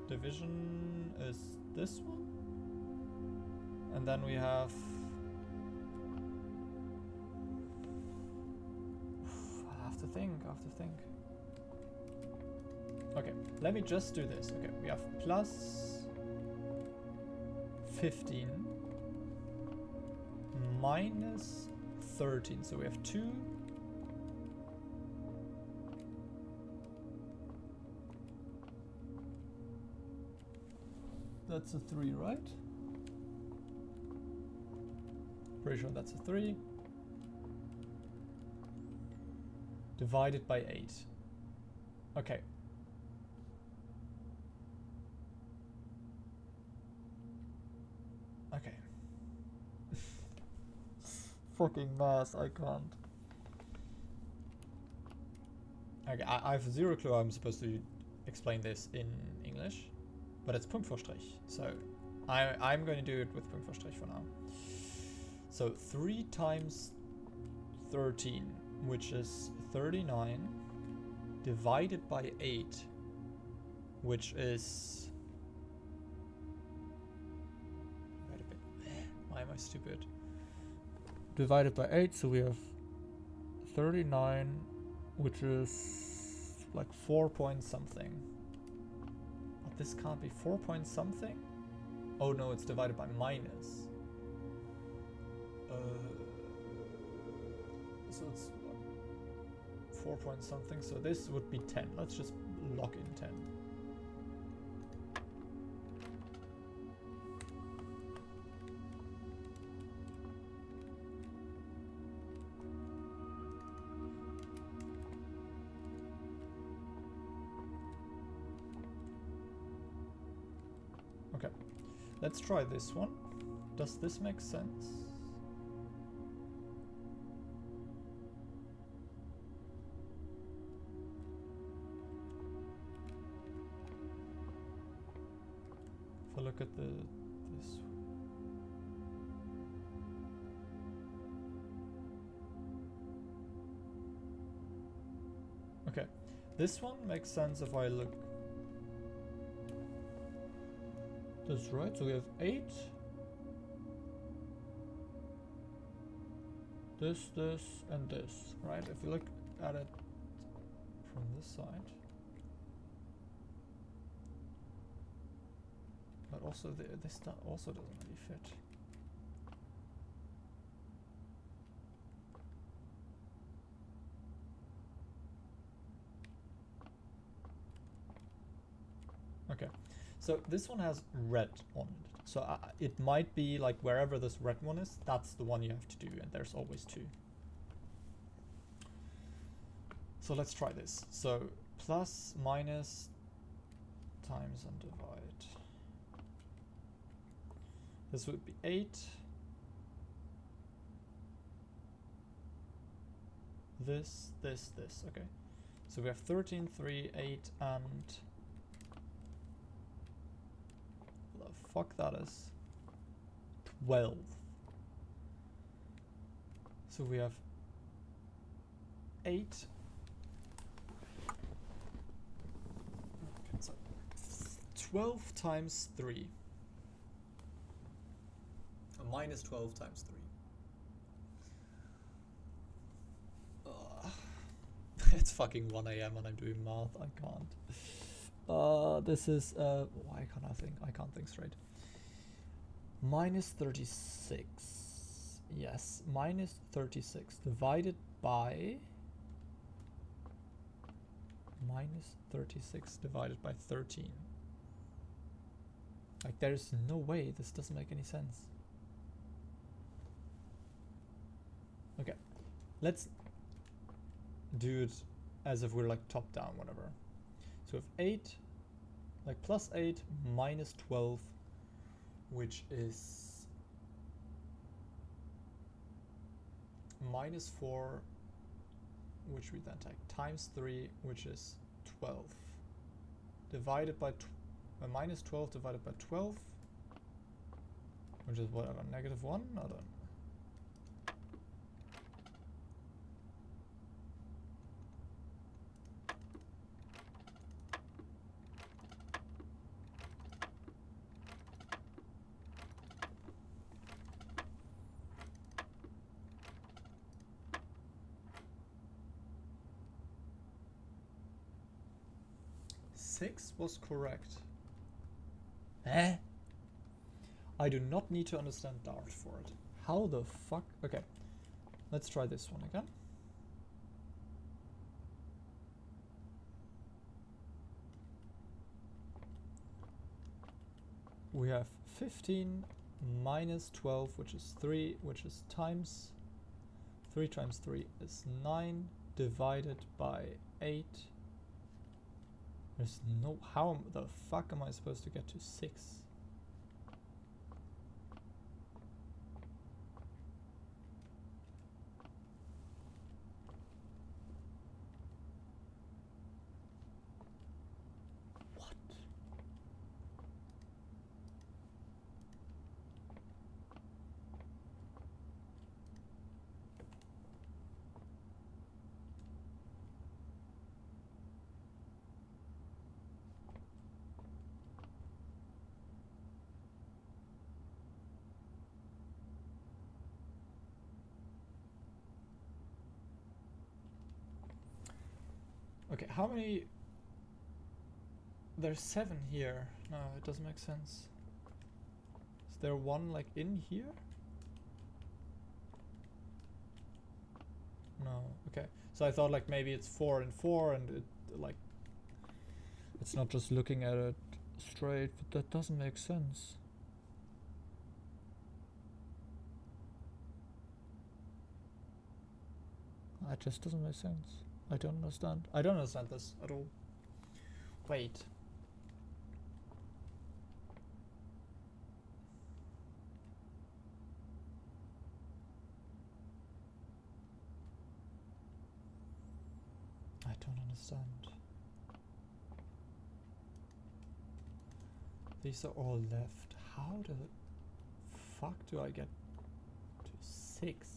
Division is this one, and then we have. I have to think. Okay, let me just do this. Okay, we have plus 15. Minus 13, so we have 2. That's a 3, right? Pretty sure that's a 3. Divided by 8. Okay. Okay. Fucking math, I can't. Okay, I have zero clue how I'm supposed to explain this in English, but it's Punktvorstrich, so I'm going to do it with Punktvorstrich for now. So 3 times 13, which is 39, divided by 8, which is... Wait a bit. Why am I stupid? Divided by 8, so we have 39, which is like 4 point something. But this can't be 4 point something? Oh no, it's divided by minus. So it's 4 point something, so this would be 10. Let's just lock in 10. Okay, let's try this one. Does this make sense? If I look at this. Okay, this one makes sense if I look. That's right, so we have 8. This, and this, right? If you look at it from this side. But also this also doesn't really fit. Okay, so this one has red on it. So it might be like wherever this red one is, that's the one you have to do, and there's always 2. So let's try this. So plus, minus, times and divide. This would be 8. This, okay. So we have 13, 3, 8, and... What the fuck that is? 12. So we have 8. Okay, so 12 times 3. Minus 12 times 3. It's fucking 1 a.m. and I'm doing math. I can't. This is why can't I think? I can't think straight. Minus 36. Yes, minus 36 divided by minus 36 divided by 13. Like, there's no way this doesn't make any sense. Okay, let's do it as if we're like top down, whatever. So if 8, like plus 8 minus 12, which is minus 4, which we then take, times 3, which is 12, divided by minus 12 divided by 12, which is whatever, negative 1? I don't know. Six was correct. Eh? I do not need to understand Dart for it. How the fuck? Okay, let's try this one again. We have 15 minus 12, which is 3, which is times 3 times 3 is 9, divided by 8. There's no... How the fuck am I supposed to get to 6? What? Okay, how many... There's 7 here. No, it doesn't make sense. Is there one like in here? No, okay. So I thought like maybe it's 4 and 4 and it like... It's not just looking at it straight, but that doesn't make sense. That just doesn't make sense. I don't understand. I don't understand this at all. Wait. I don't understand. These are all left. How the fuck do I get to 6?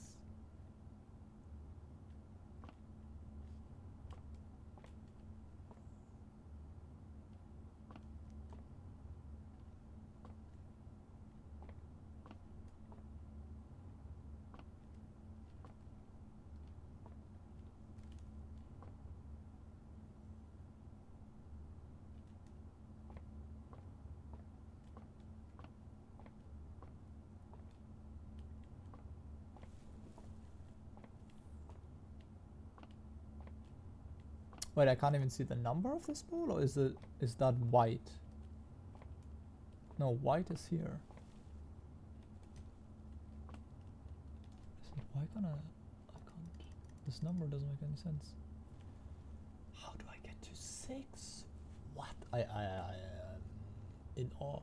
Wait, I can't even see the number of this ball, or is that white? No, white is here. Why can't I can't. This number doesn't make any sense. How do I get to 6? What? I am in awe.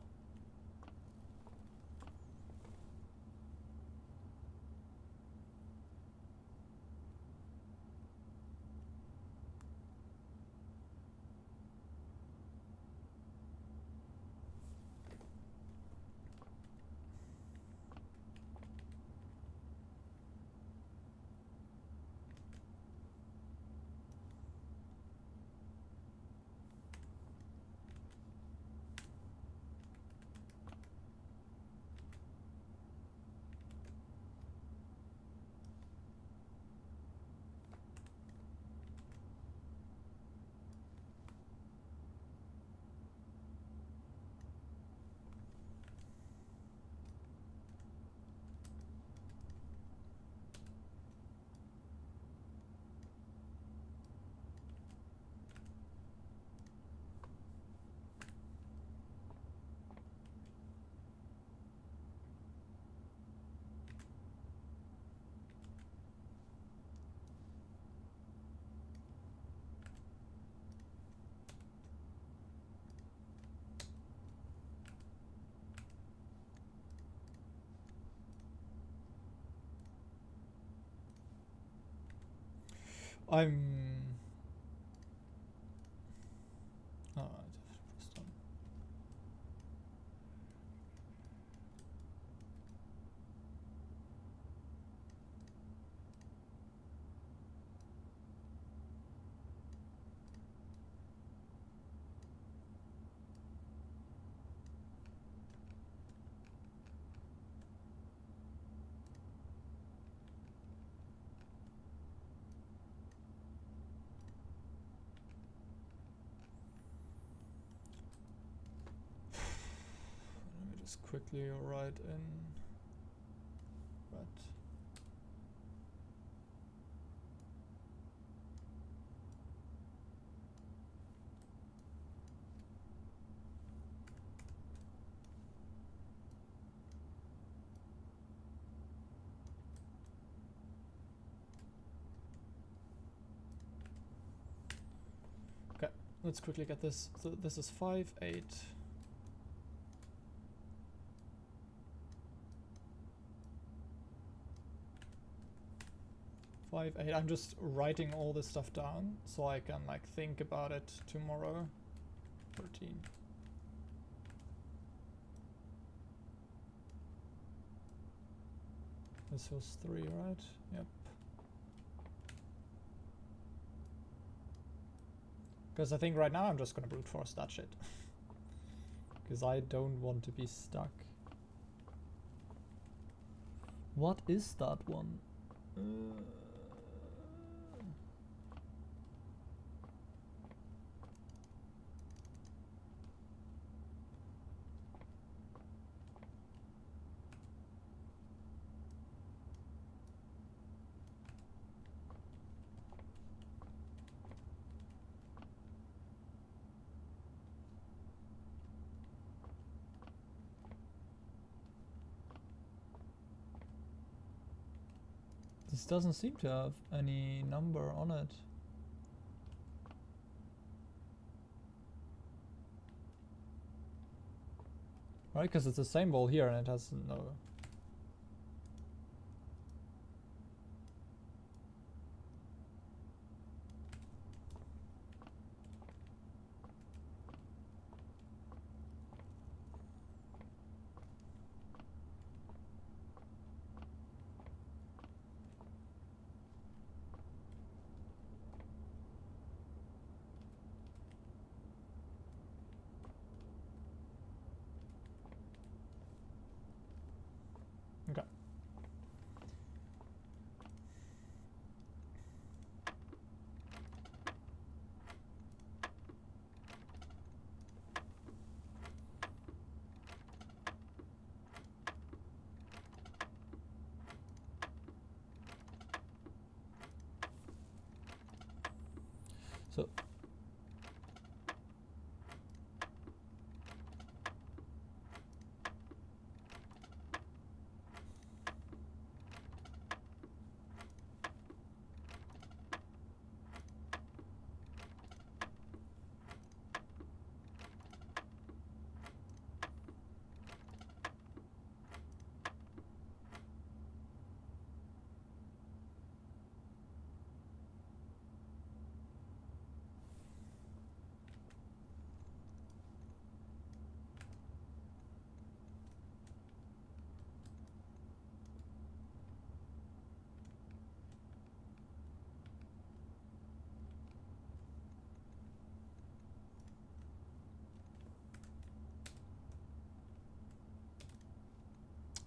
I'm... Alright, press done. Let me just quickly write in red. Okay, let's quickly get this. So this is 5, 8. I'm just writing all this stuff down so I can like think about it tomorrow. 13. This was 3, right? Yep. Because I think right now I'm just gonna brute force that shit. Because I don't want to be stuck. What is that one? This doesn't seem to have any number on it. Right, because it's the same wall here and it has no... Okay. So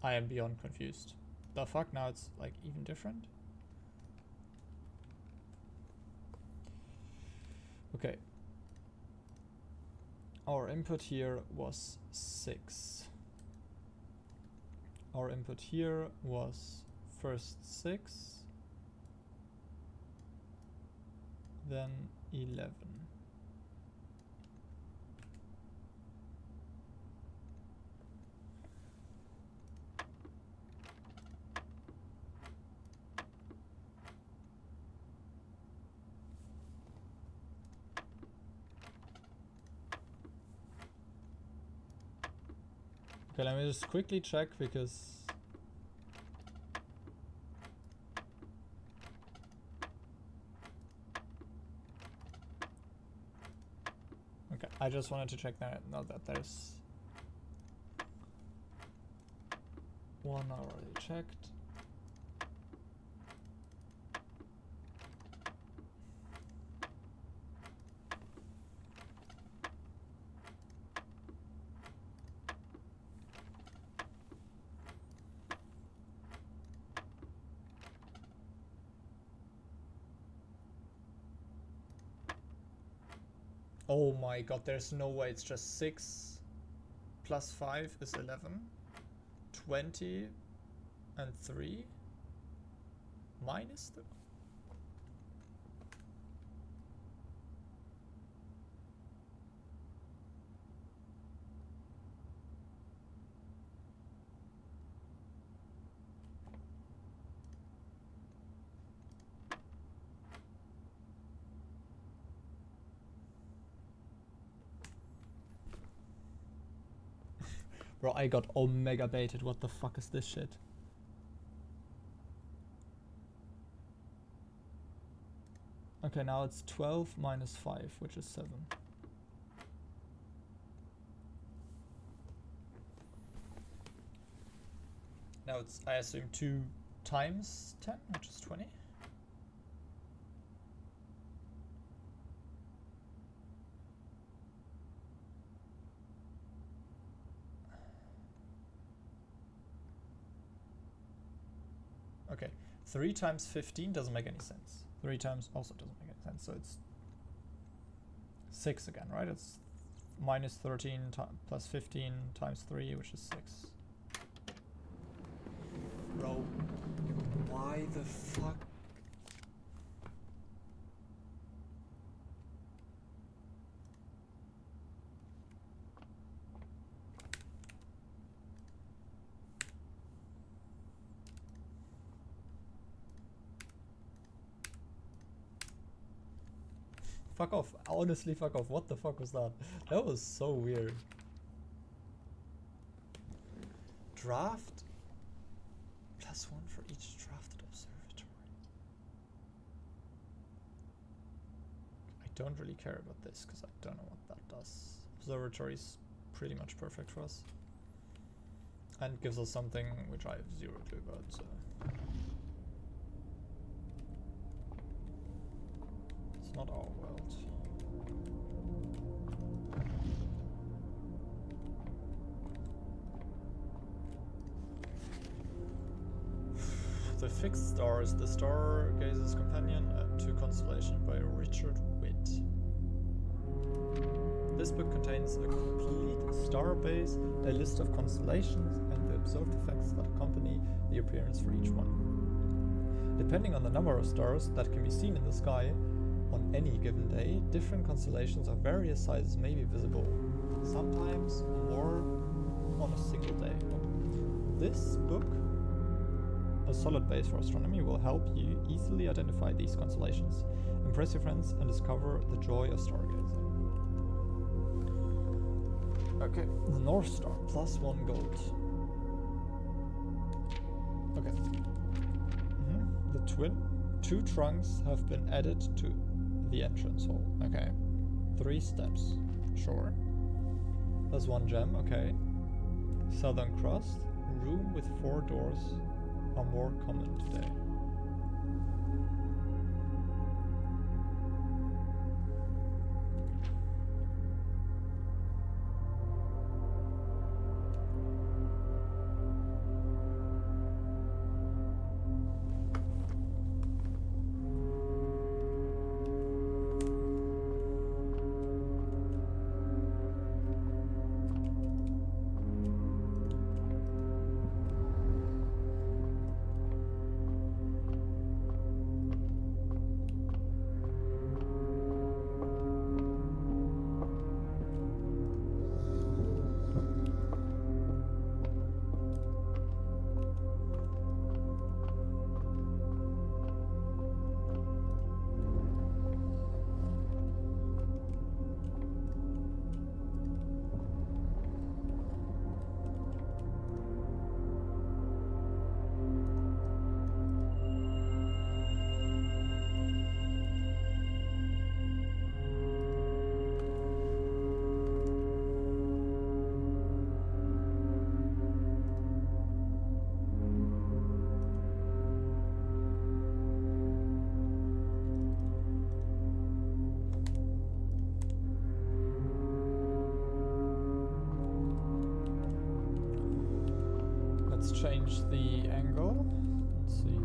I am beyond confused. The fuck, now it's like even different? Okay. Our input here was 6. Our input here was first 6, then 11. Okay, let me just quickly check because I just wanted to check that now that there's one I already checked. Oh my god, there's no way it's just 6 plus 5 is 11. 20 and 3 minus 3. Bro, I got omega baited. What the fuck is this shit? Okay, now it's 12 minus 5, which is 7. Now it's, I assume, 2 times 10, which is 20. Okay, 3 times 15 doesn't make any sense. 3 times also doesn't make any sense, so it's 6 again, right? It's minus 13 plus 15 times 3, which is 6. Bro, why the fuck? Fuck off. Honestly, fuck off. What the fuck was that? That was so weird. Draft? +1 for each drafted observatory. I don't really care about this because I don't know what that does. Observatory is pretty much perfect for us. And gives us something which I have zero clue about, so. It's not our world. The Fixed Stars, the Stargazer's Companion to Constellation by Richard Witt. This book contains a complete star base, a list of constellations, and the observed effects that accompany the appearance for each one. Depending on the number of stars that can be seen in the sky on any given day, different constellations of various sizes may be visible, sometimes more on a single day. This book, a solid base for astronomy, will help you easily identify these constellations, impress your friends, and discover the joy of stargazing. Okay, the North Star, +1 gold. Okay. The twin. 2 trunks have been added to the entrance hall. Okay. 3 steps. Sure. There's 1 gem. Okay. Southern Cross. Room with 4 doors are more common today. Let's change the angle. Let's see.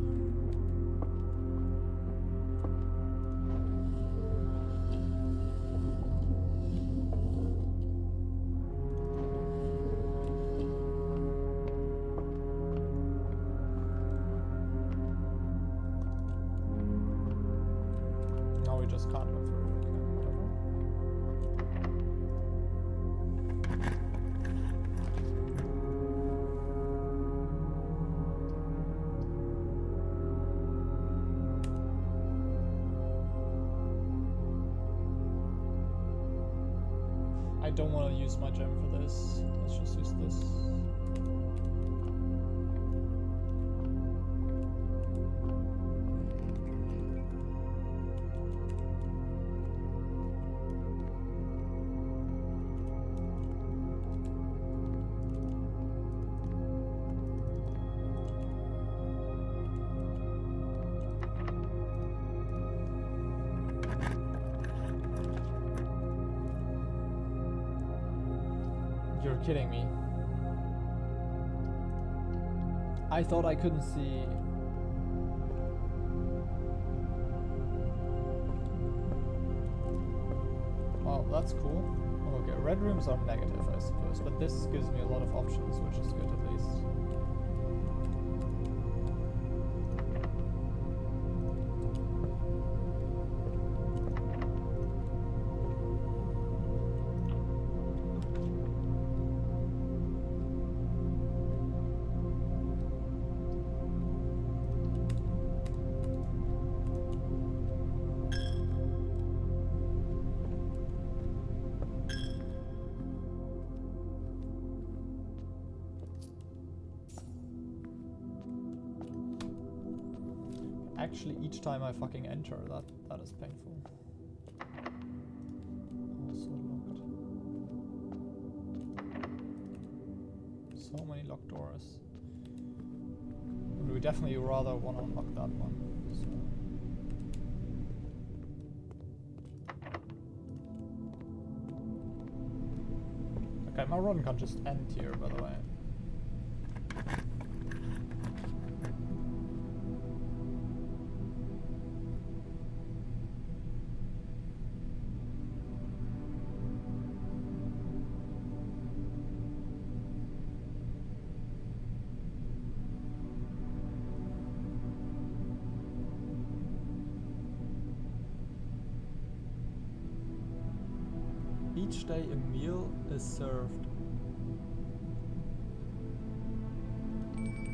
No, we just can't go through. Okay, whatever. I don't want to use my gem for this. Let's just use this. You're kidding me. I thought I couldn't see. Well, that's cool. Okay, red rooms are negative, I suppose, but this gives me a lot of options, which is good at least. Actually, each time I fucking enter, that is painful. Also locked. So many locked doors. But we definitely rather want to unlock that one. So. Okay, my run can't just end here, by the way. Each day a meal is served.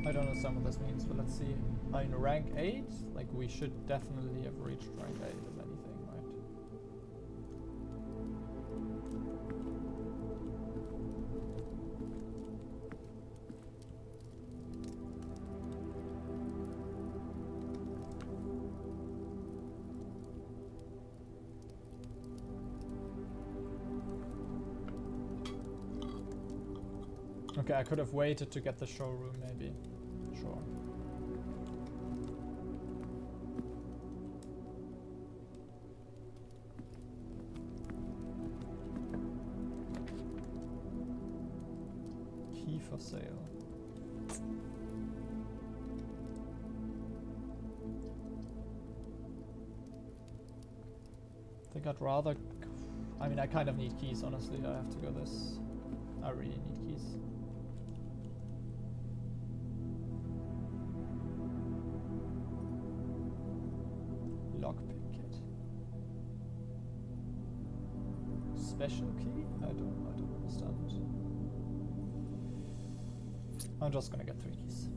I don't understand what this means, but let's see. In rank 8, like we should definitely have reached rank 8 if anything, right? Okay, I could have waited to get the showroom, maybe. Sure. Key for sale. I think I'd rather... I mean, I kind of need keys, honestly. I have to go this... I really need keys. Lockpick kit. Special key? I don't understand. I'm just gonna get 3 keys.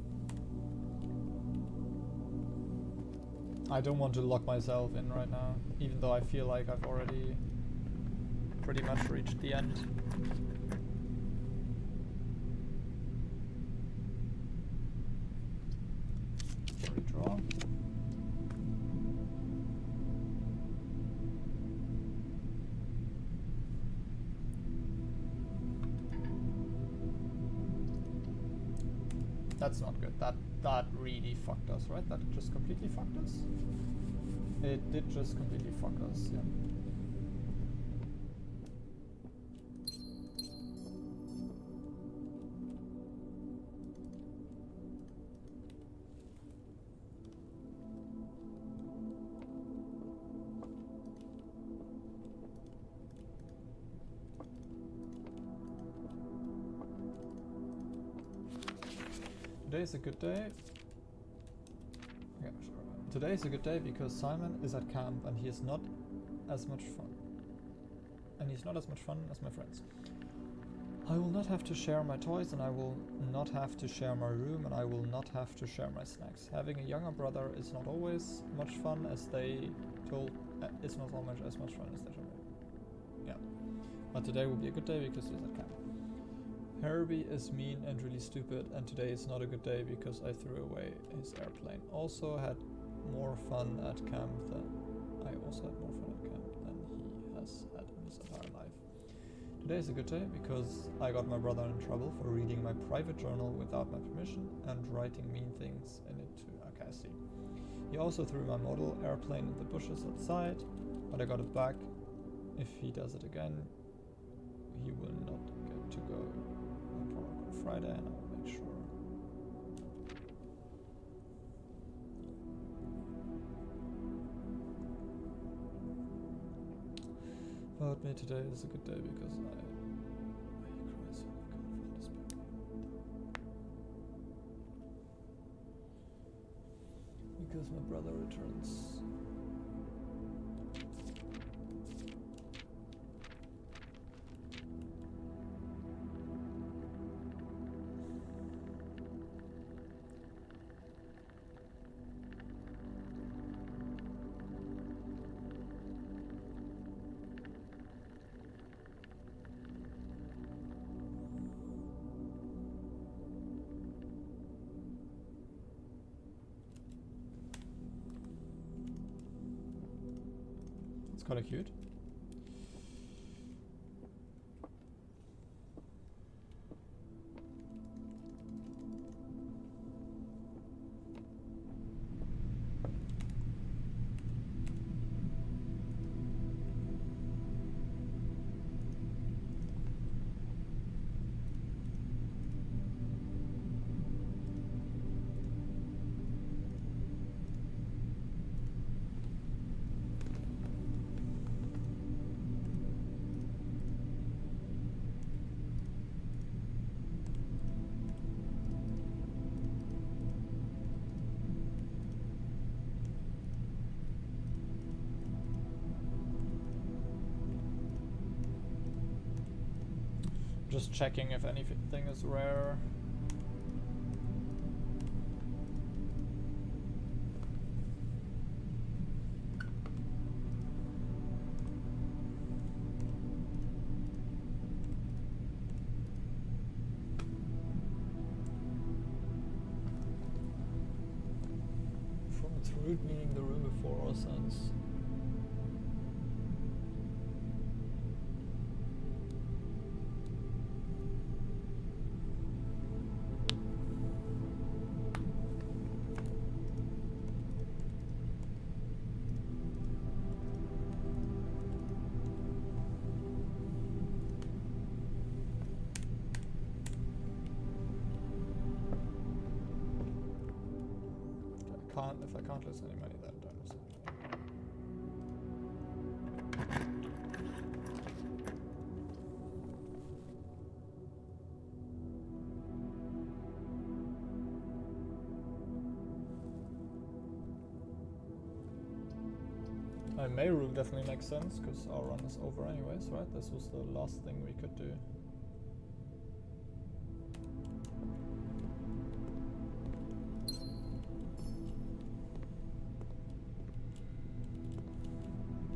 I don't want to lock myself in right now, even though I feel like I've already pretty much reached the end. Redraw. That's not good. That really fucked us, right? That just completely fucked us? It did just completely fuck us, yeah. Today is a good day. Yeah, sure. Today is a good day because Simon is at camp and he is not as much fun. And he's not as much fun as my friends. I will not have to share my toys, and I will not have to share my room, and I will not have to share my snacks. Having a younger brother is not always much fun as they told. It's not always as much fun as they told me. Yeah, but today will be a good day because he's at camp. Herbie is mean and really stupid, and today is not a good day because I threw away his airplane. Also had more fun at camp than he has had in his entire life. Today is a good day because I got my brother in trouble for reading my private journal without my permission and writing mean things in it too. Okay, I see. He also threw my model airplane in the bushes outside, but I got it back. If he does it again, he will not get to go on Friday, and I'll make sure. But me today is a good day because because my brother returns. It's kind of cute. Just checking if anything is rare. From its root, meaning the room before our sense. If I can't lose any money, then don't lose any. Meru definitely makes sense because our run is over anyways, right? This was the last thing we could do.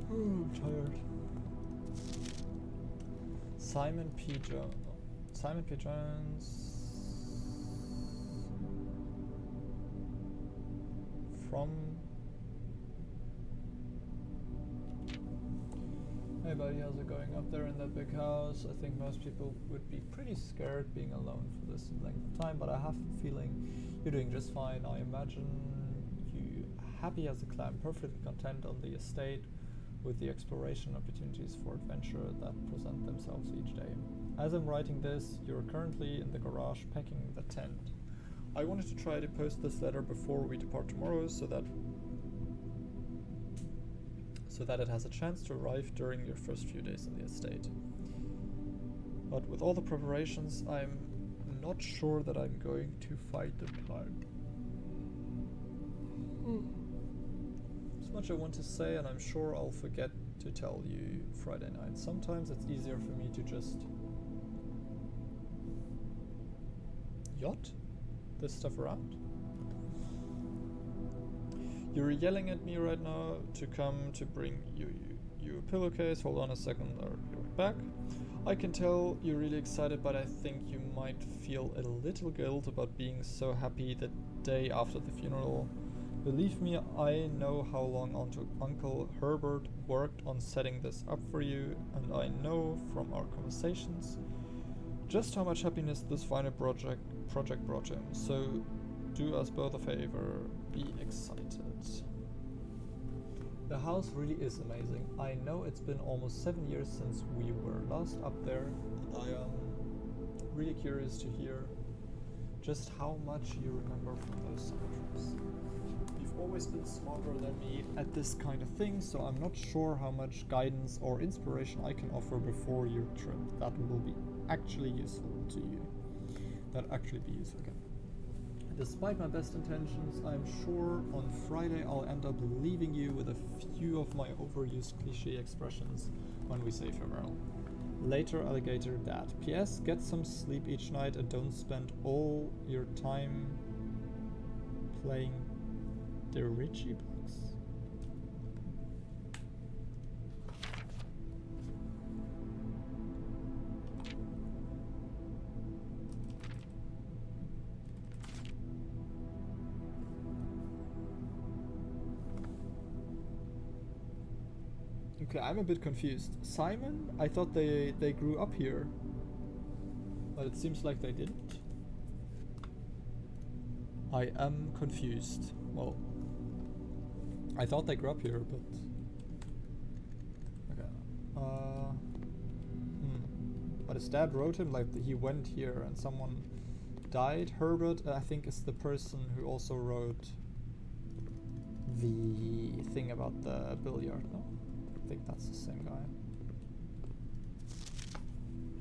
I'm tired. Simon P. Jones from. Hey buddy, how's it going up there in that big house? I think most people would be pretty scared being alone for this length of time, but I have a feeling you're doing just fine. I imagine you happy as a clam, perfectly content on the estate with the exploration opportunities for adventure that present themselves each day. As I'm writing this, you're currently in the garage packing the tent. I wanted to try to post this letter before we depart tomorrow so that it has a chance to arrive during your first few days in the estate. But with all the preparations, I'm I'm not sure that I'm going to fight the time. As much I want to say, and I'm sure I'll forget to tell you Friday night. Sometimes it's easier for me to just yacht this stuff around. You're yelling at me right now to come to bring you a pillowcase. Hold on a second, I'll be right back. I can tell you're really excited, but I think you might feel a little guilt about being so happy the day after the funeral. Believe me, I know how long Uncle Herbert worked on setting this up for you, and I know from our conversations just how much happiness this final project brought him. So do us both a favor, be excited. The house really is amazing. I know it's been almost 7 years since we were last up there, and I am really curious to hear just how much you remember from those summer trips. You've always been smarter than me at this kind of thing, so I'm not sure how much guidance or inspiration I can offer before your trip that will be actually useful to you. Again. Despite my best intentions, I'm sure on Friday I'll end up leaving you with a few of my overused cliche expressions when we say farewell. Later, Alligator Dad. P.S. Get some sleep each night and don't spend all your time playing the Richie books. Okay, I'm a bit confused. Simon? I thought they grew up here. But it seems like they didn't. I am confused. Well, I thought they grew up here, but... Okay. But his dad wrote him, like, he went here and someone died. Herbert, I think, is the person who also wrote the thing about the billiard, no? I think that's the same guy.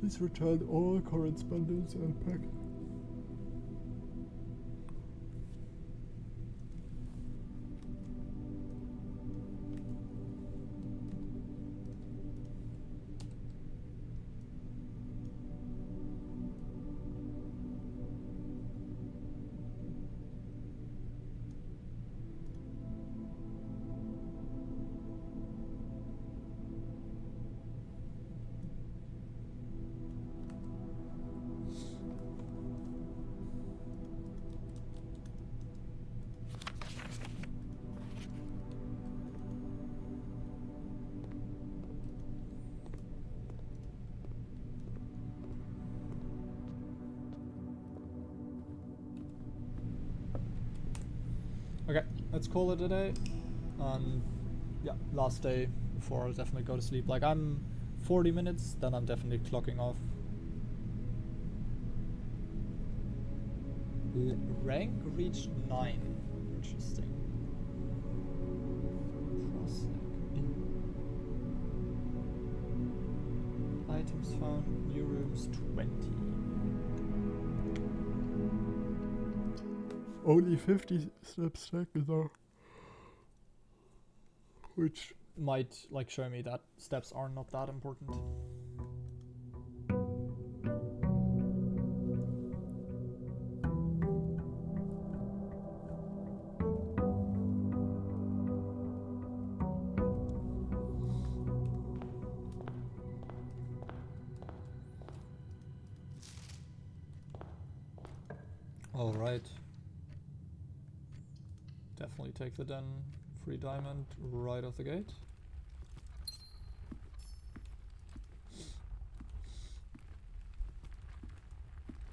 Please return all correspondence and pack. Okay, let's call it a day. Yeah, last day before I'll definitely go to sleep. Like, I'm 40 minutes, then I'm definitely clocking off. Rank reached 9. Interesting. Items found, new rooms 20. Only 50 steps stack though. Which might like show me that steps are not that important. All right. Definitely take the den free diamond right off the gate.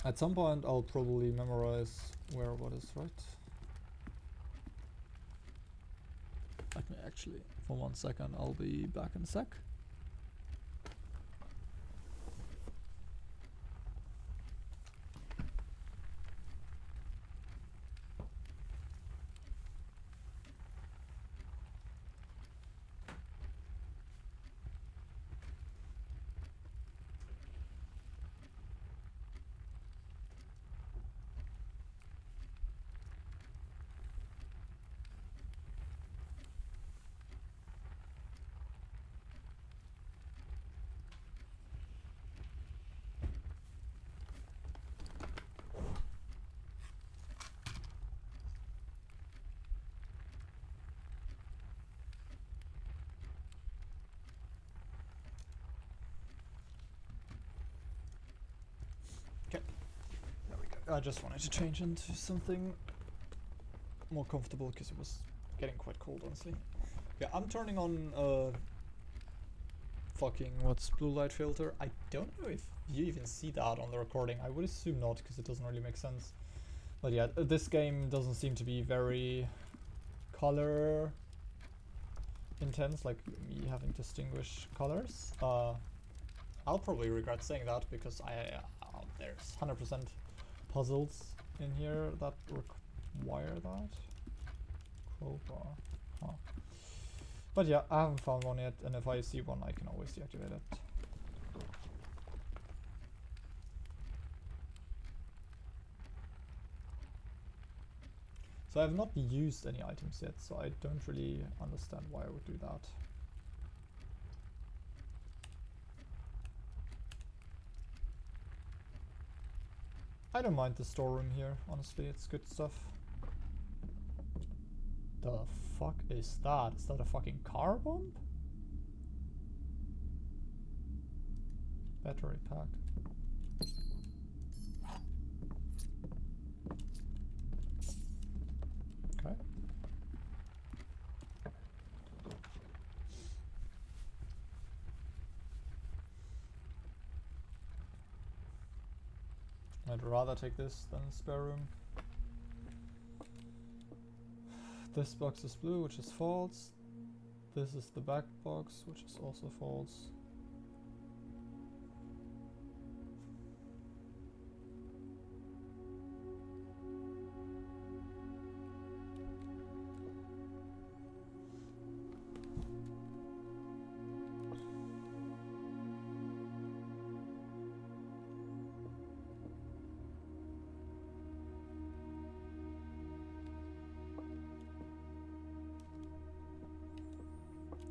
At some point I'll probably memorize where what is, right? Let me actually, for 1 second, I'll be back in a sec. I just wanted to change into something more comfortable because it was getting quite cold, honestly. Yeah, I'm turning on fucking what's blue light filter. I don't know if you even see that on the recording. I would assume not because it doesn't really make sense. But yeah, this game doesn't seem to be very color intense, like me having to distinguish colors. I'll probably regret saying that because there's 100% puzzles in here that require that. Crowbar. Huh. But yeah, I haven't found one yet, and if I see one, I can always deactivate it. So I have not used any items yet, so I don't really understand why I would do that. I don't mind the storeroom here, honestly, it's good stuff. The fuck is that? Is that a fucking car bomb? Battery pack. Okay. I'd rather take this than spare room. This box is blue, which is false. This is the back box, which is also false.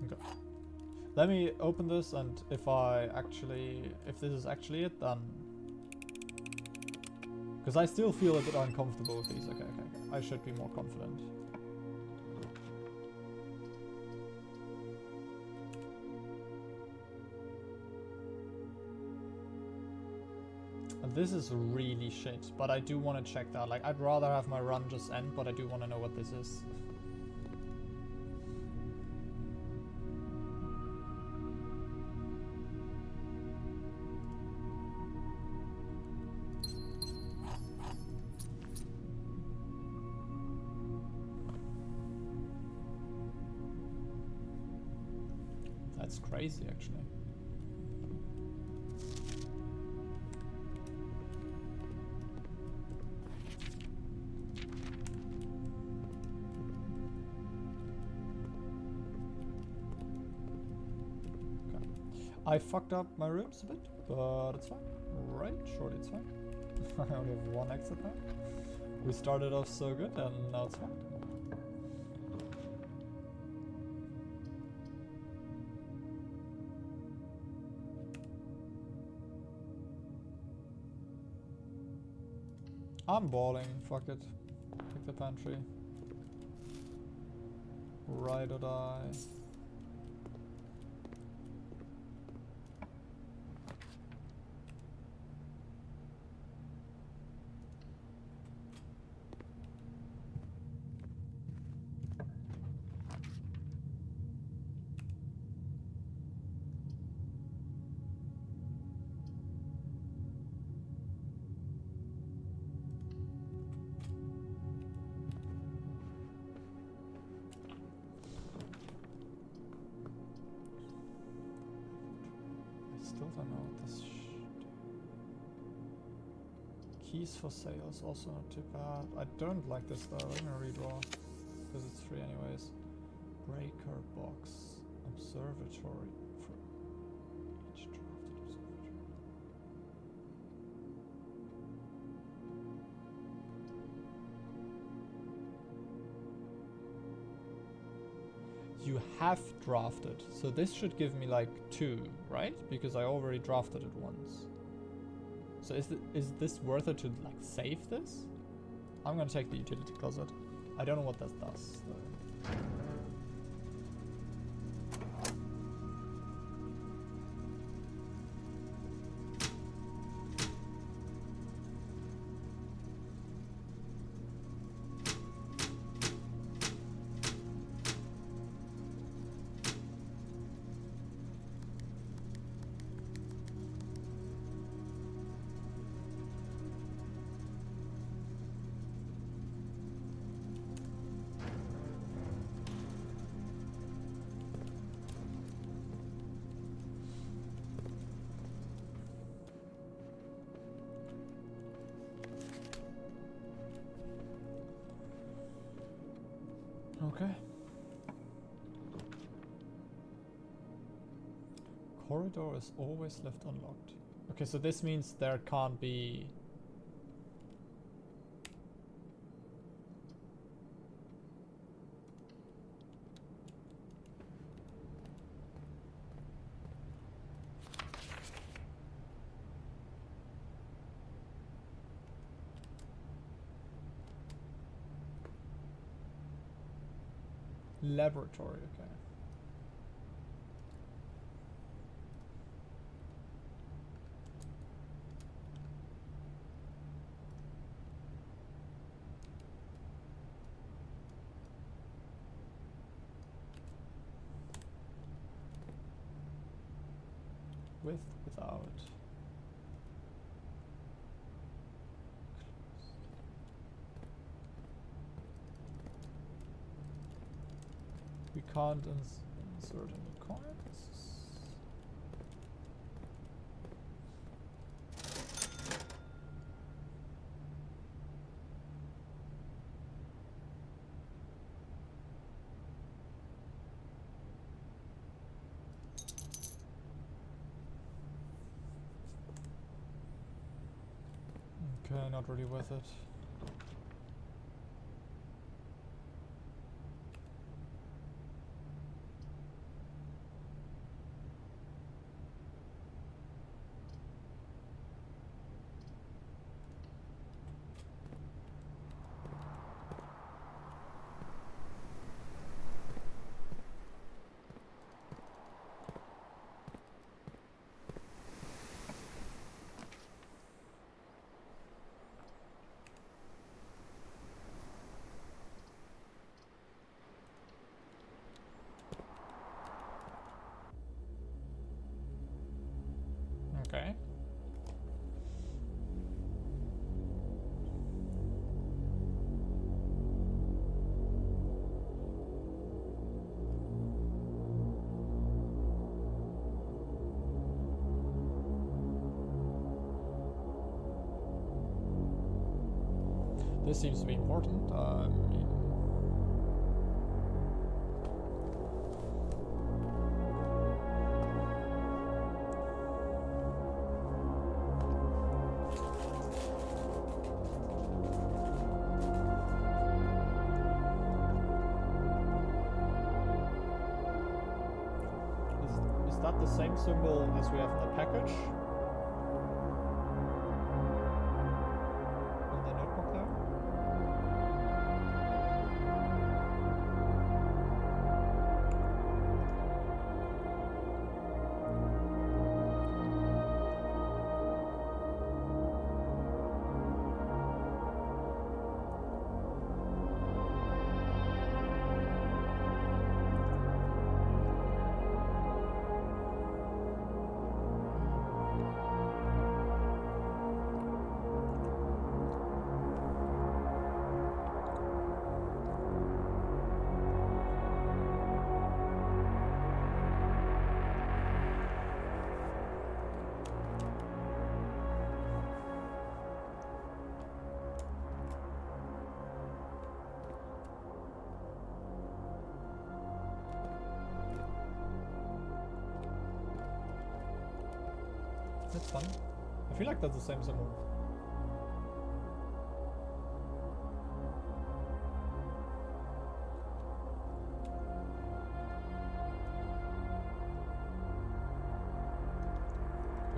Okay. Let me open this, and if this is actually it, then... Because I still feel a bit uncomfortable with these. Okay. I should be more confident. And this is really shit, but I do want to check that. Like, I'd rather have my run just end, but I do want to know what this is. That's crazy, actually. Okay. I fucked up my rooms a bit, but it's fine. Right? Surely it's fine. I only have one exit now. We started off so good, and now it's fine. I'm balling, fuck it. Pick the pantry. Ride or die. Still don't know what this keys for sales, also not too bad. I don't like this though. Let me redraw because it's free anyways. Breaker box, observatory for each drafted observatory. You have drafted, so this should give me like 2, right? Because I already drafted it once. So is this worth it to like save this? I'm gonna check the utility closet. I don't know what that does though. Okay. Corridor is always left unlocked. Okay, so this means there can't be... Laboratory, okay. With, without. We can't insert any coins. Okay, not really worth it. Okay. This seems to be important. I mean, is that the same symbol as we have in the package? On the notebook there? That's fun. I feel like that's the same symbol.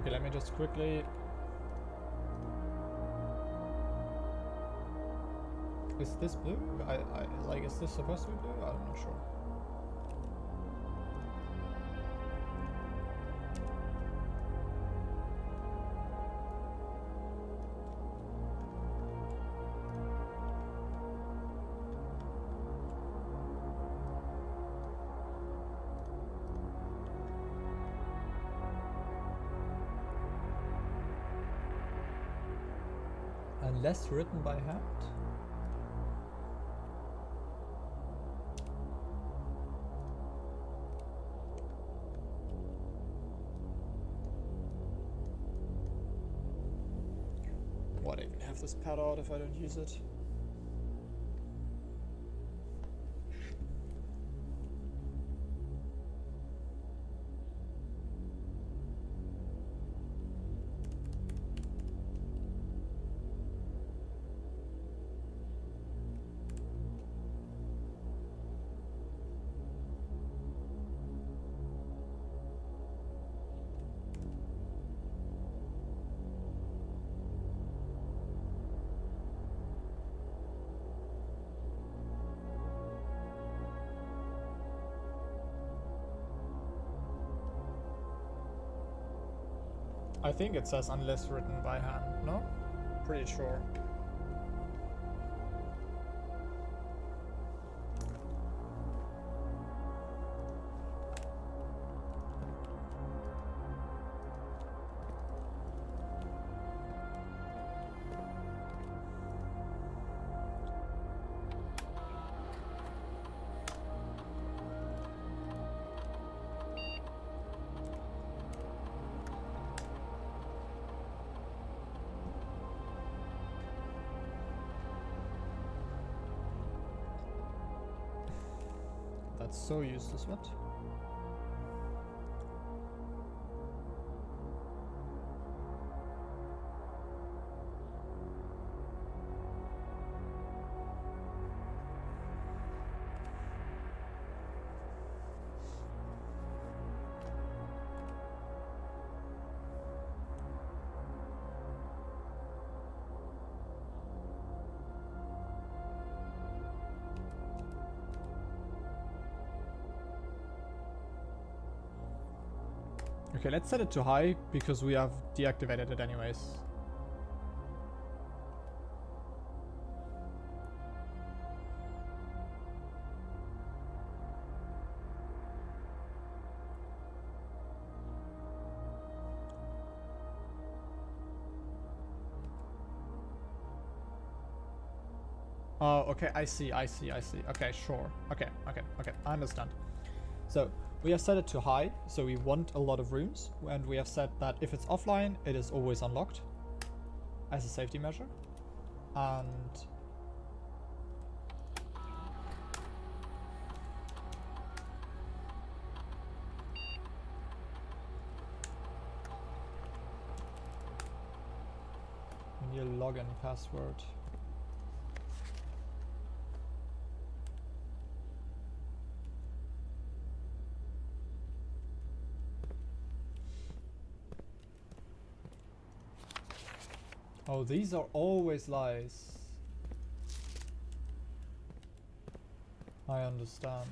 Okay, let me just quickly... Is this blue? Like, is this supposed to be blue? I'm not sure. Unless written by hand? What, I even have this pad out if I don't use it? I think it says unless written by hand, no? Pretty sure. That's so useless, what? Okay, let's set it to high because we have deactivated it anyways. Oh, okay, I see. Okay, sure. Okay, I understand. So, we have set it to high, so we want a lot of rooms, and we have said that if it's offline, it is always unlocked as a safety measure. And we need a login password. Oh, these are always lies. I understand.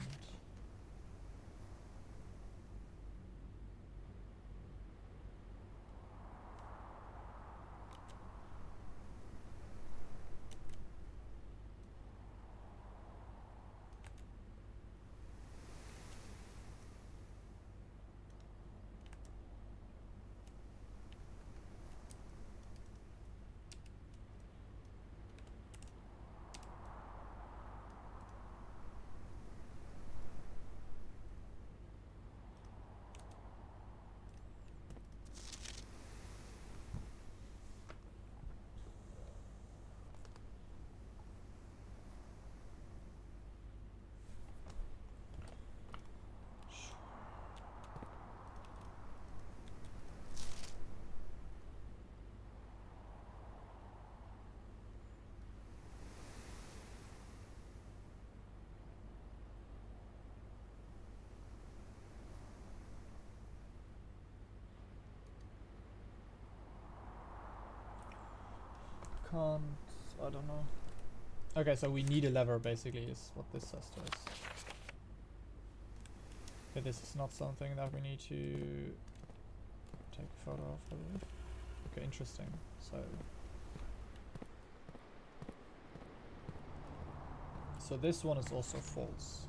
Can't, I don't know. Okay, so we need a lever basically is what this says to us. Okay, this is not something that we need to take a photo of, I believe. Okay, interesting. So this one is also false.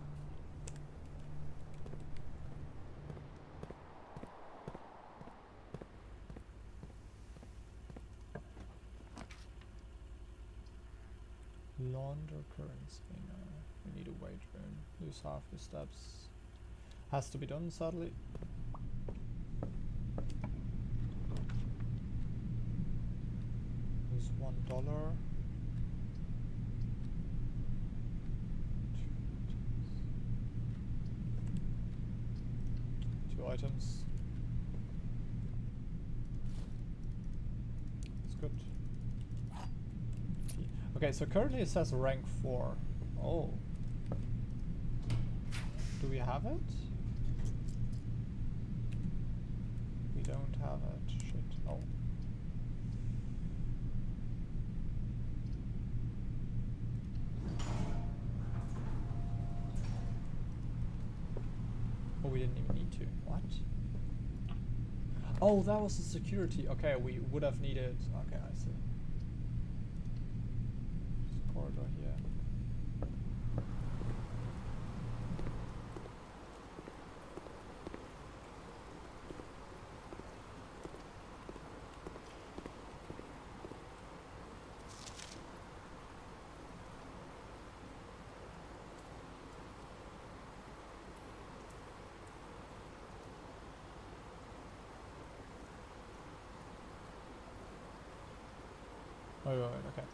Launder current spinner. We need a weight room. Lose half the steps. Has to be done, sadly. Lose $1. Two items. That's good. Okay, so currently it says rank 4. Oh. Do we have it? We don't have it. Shit. Oh. Oh, we didn't even need to. What? Oh, that was the security. Okay, we would have needed. Okay, I see. This corridor here. Wait, okay.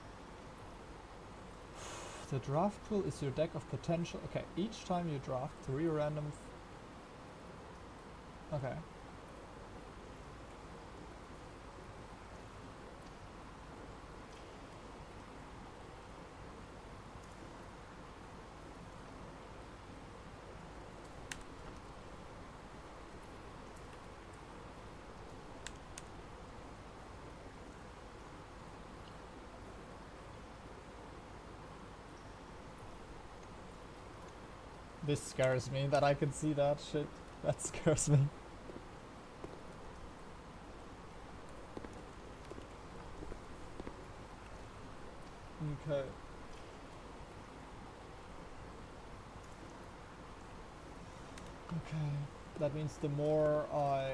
The draft pool is your deck of potential. Okay, each time you draft 3 random. Okay. This scares me that I can see that shit. That scares me. Okay. Okay. That means the more I...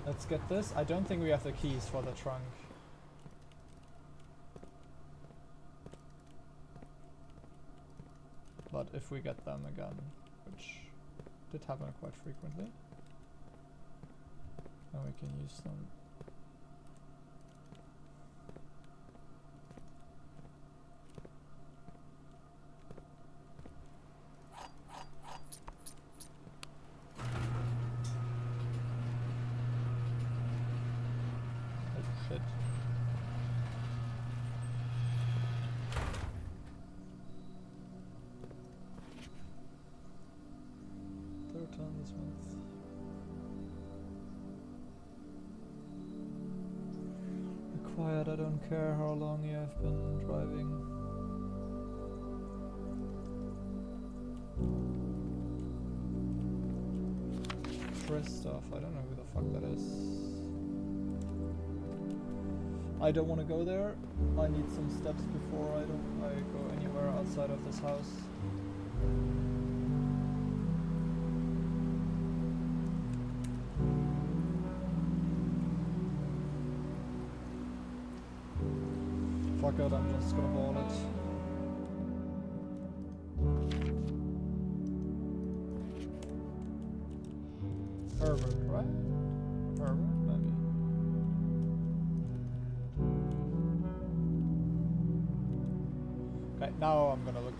Let's get this. I don't think we have the keys for the trunk. But if we get them again, which did happen quite frequently, then we can use them. Oh shit. Third time this month. Be quiet, I don't care how long you have been driving. Stuff. I don't know who the fuck that is. I don't want to go there. I need some steps before I go anywhere outside of this house. Fuck it, I'm just gonna ball it. Herbert, right? Herbert, maybe. Okay, now I'm gonna look.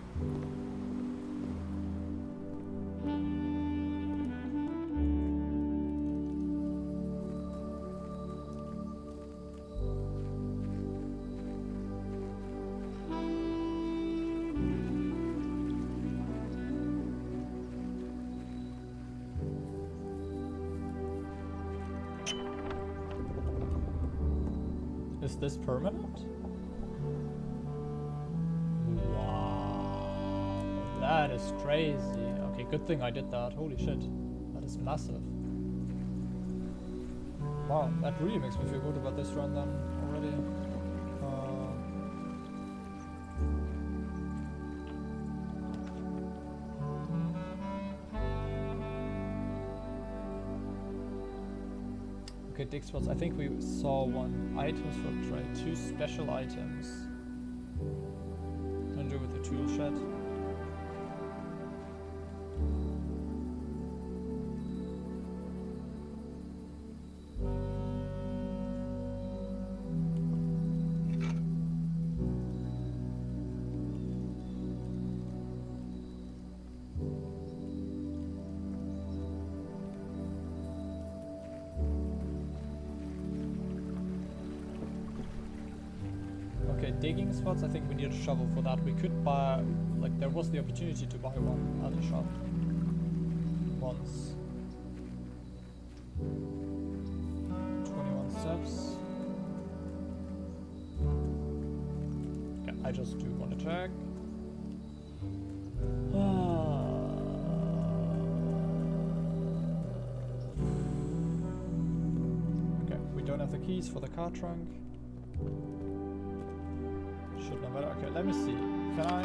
Is this permanent? Wow, that is crazy. Okay, good thing I did that. Holy shit, that is massive. Wow, that really makes me feel good about this run then already. Okay, dig spots. I think we saw one. Items for trade. 2 special items. And do with the tool shed. Digging spots, I think we need a shovel for that. We could buy, like, there was the opportunity to buy one at the shop once. 21 steps. Okay, I just do want to check. Okay, we don't have the keys for the car trunk. Should not matter. Okay, let me see. Can I?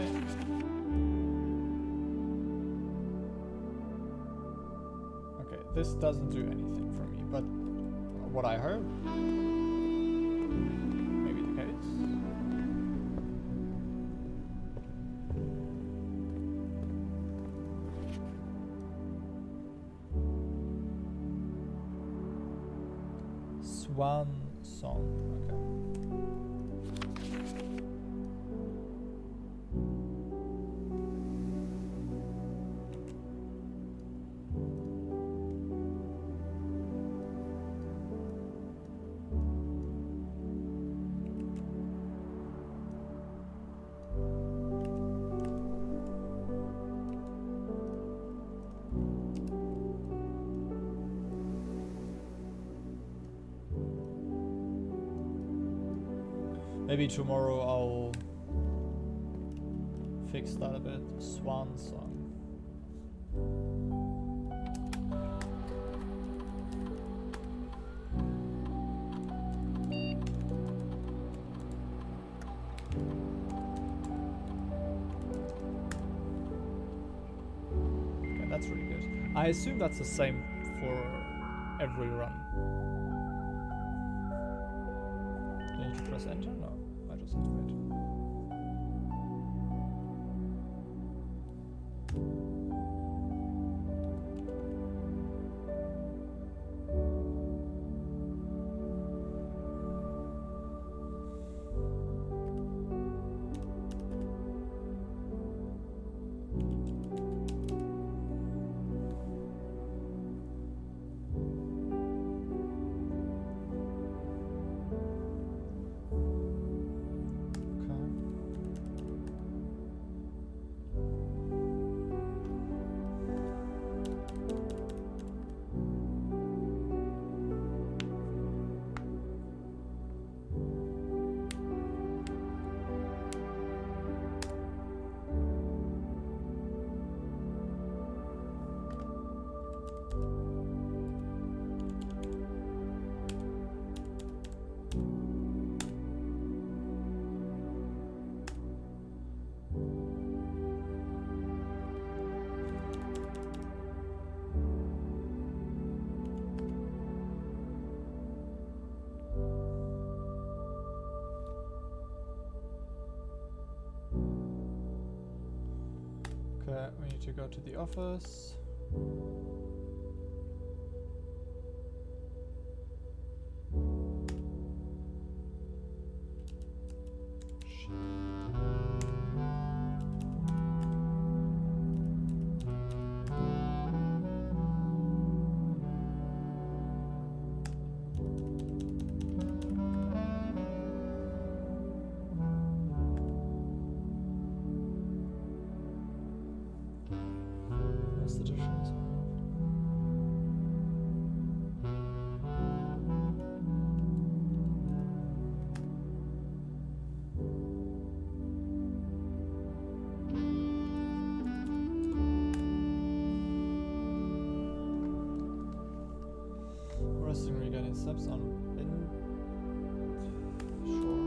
Okay, this doesn't do anything for me, but what I heard, maybe the case. Swan song. Okay. Maybe tomorrow I'll fix that a bit. Swan song. Okay, that's really good. I assume that's the same for every run. Do I need to press enter? No, I just have to wait. Okay, we need to go to the office. What's the difference? Resting regaining steps on in sure.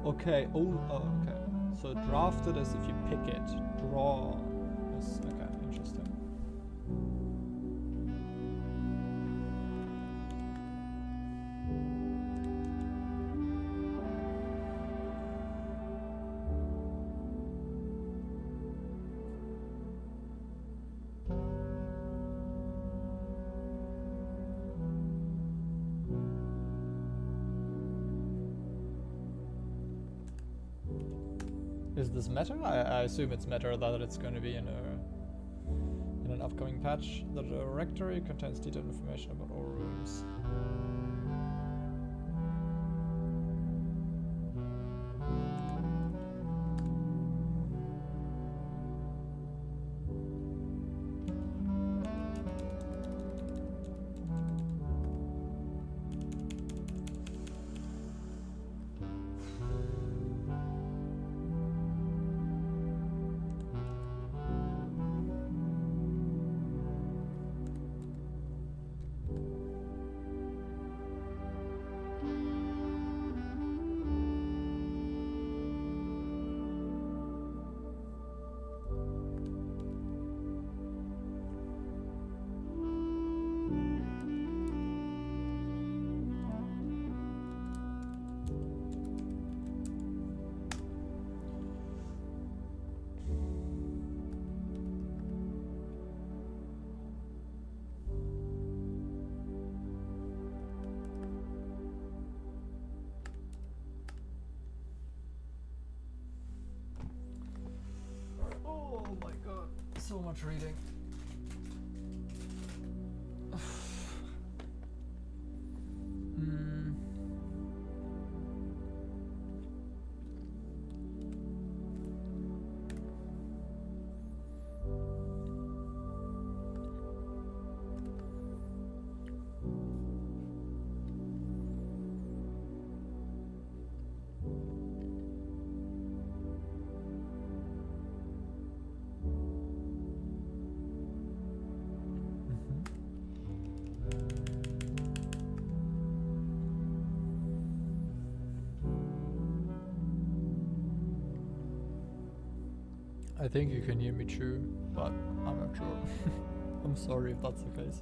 Okay, okay. So drafted is if you pick it. Draw is, okay, interesting. Is this meta? I assume it's meta that it's going to be in an upcoming patch. The directory contains detailed information about all rooms. Oh my god, so much reading. I think you can hear me too, but I'm not sure. I'm sorry if that's the case.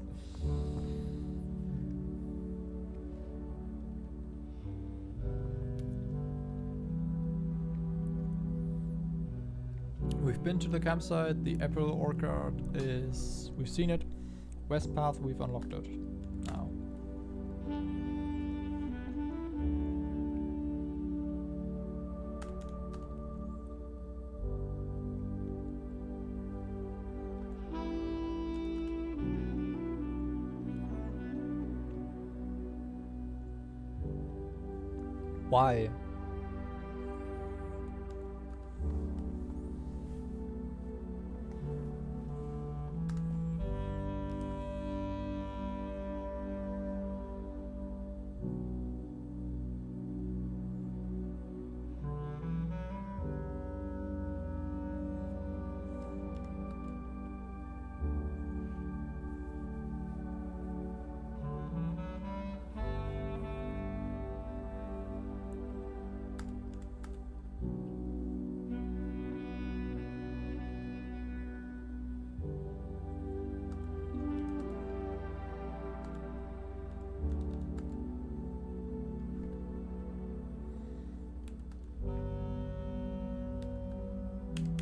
We've been to the campsite. The Apple Orchard is... we've seen it. West Path, we've unlocked it. Now. Why?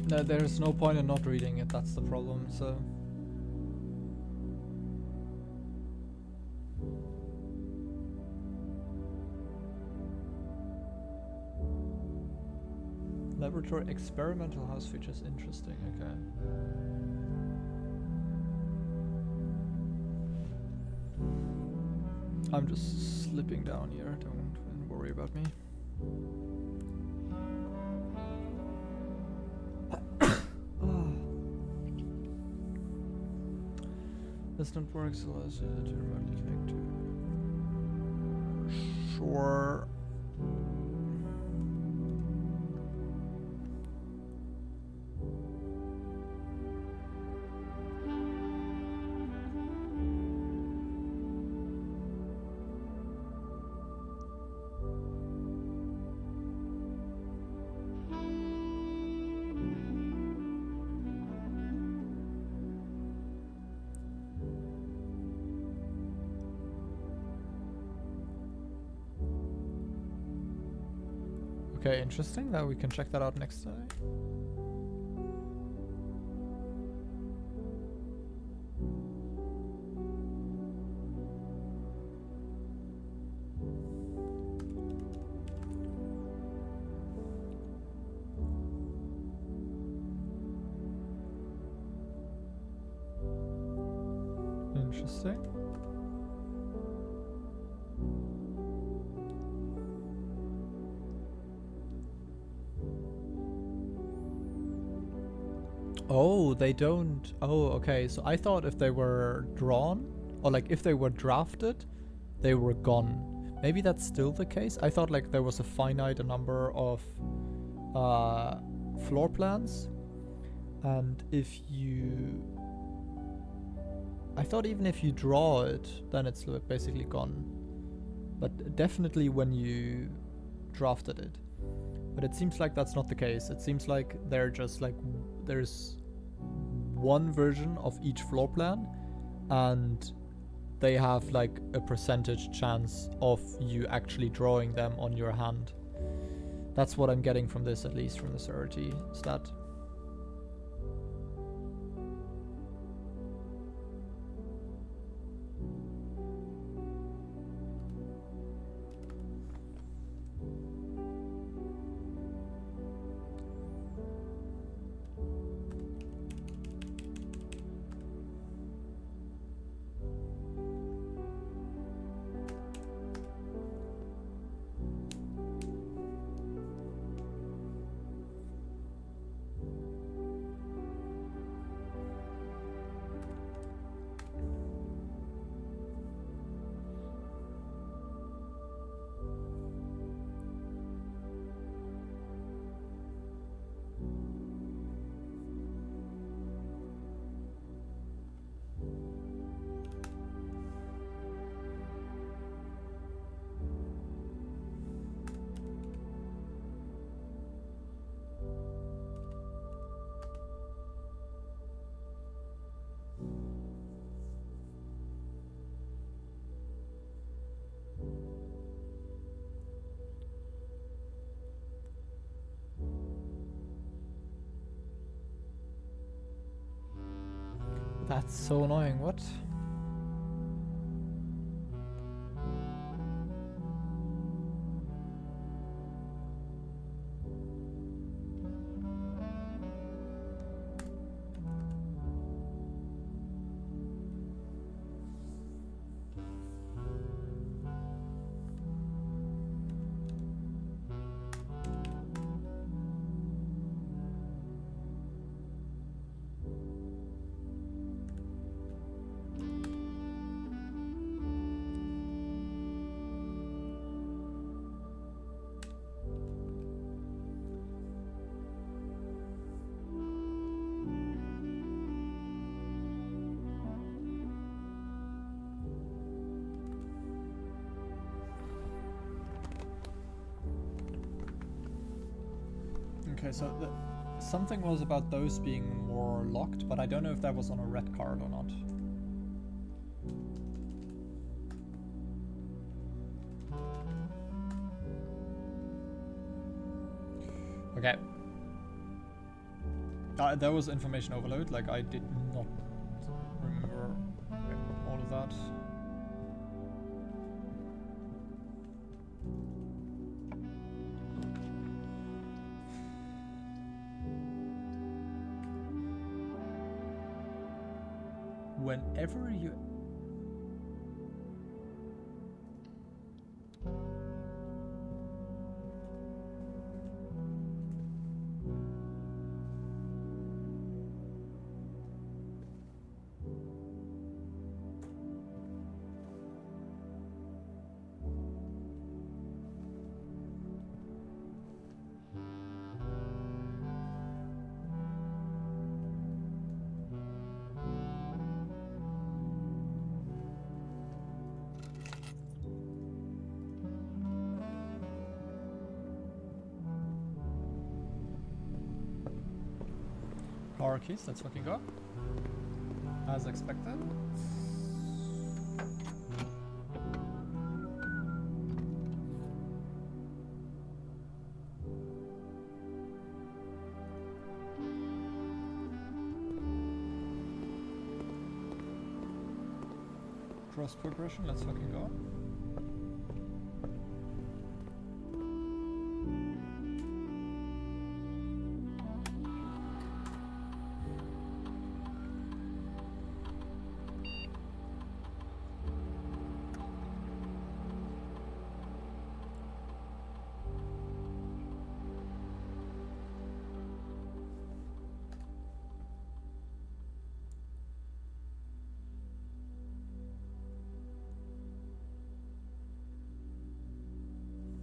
No, there's no point in not reading it, that's the problem, so... Laboratory experimental house features interesting, okay. I'm just slipping down here, don't worry about me. This network allows you to remotely connect to... Sure. Okay, interesting. That we can check that out next time. Interesting. Oh, they don't. Oh, okay. So I thought if they were drawn, or like if they were drafted, they were gone. Maybe that's still the case. I thought like there was a finite number of floor plans, and if you, I thought even if you draw it, then it's basically gone. But definitely when you drafted it. But it seems like that's not the case. It seems like they're just like there's one version of each floor plan, and they have like a percentage chance of you actually drawing them on your hand. That's what I'm getting from this, at least from the rarity stat. That's so annoying. What? Okay, so something was about those being more locked, but I don't know if that was on a red card or not. Okay. There was information overload, like I did not remember all of that. Whenever you... Power keys, let's fucking go. As expected. Cross progression, let's fucking go.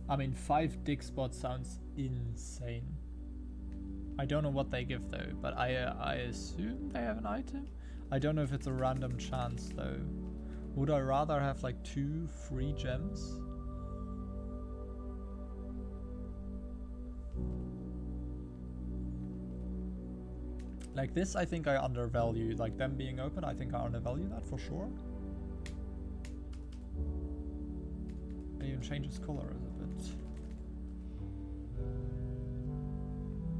I mean, 5 dig spots sounds insane. I don't know what they give though, but I assume they have an item. I don't know if it's a random chance though. Would I rather have like 2 free gems? Like this, I think I undervalue. Like them being open, I think I undervalue that for sure. It even changes color a bit.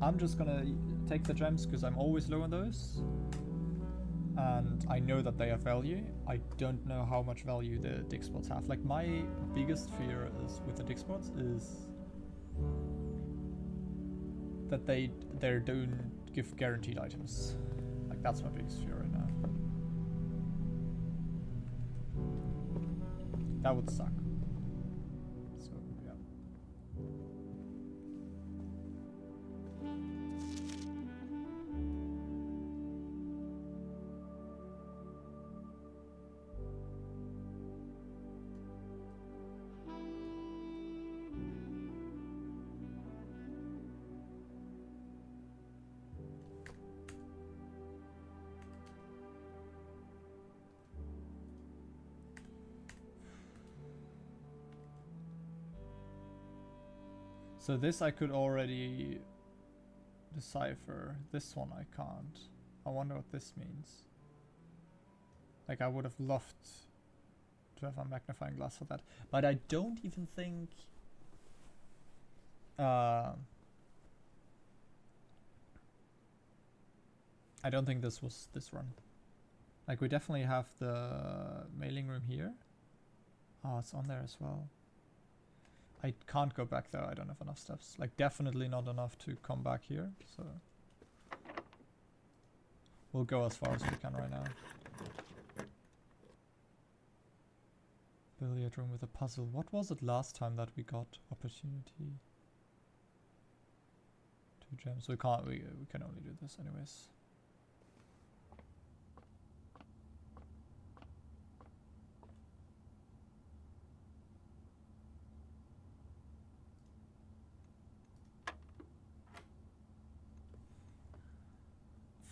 I'm just gonna take the gems because I'm always low on those. And I know that they have value. I don't know how much value the dig spots have. Like my biggest fear is with the dig spots is that they don't give guaranteed items. Like that's my biggest fear right now. That would suck. So yeah. So this I could already decipher. This one I can't. I wonder what this means. Like I would have loved to have a magnifying glass for that. But I don't even think... I don't think this was this run. Like we definitely have the mailing room here. Oh, it's on there as well. I can't go back there, I don't have enough steps. Like definitely not enough to come back here, so... We'll go as far as we can right now. Billiard room with a puzzle. What was it last time that we got? Opportunity. 2 gems. We can't, we can only do this anyways.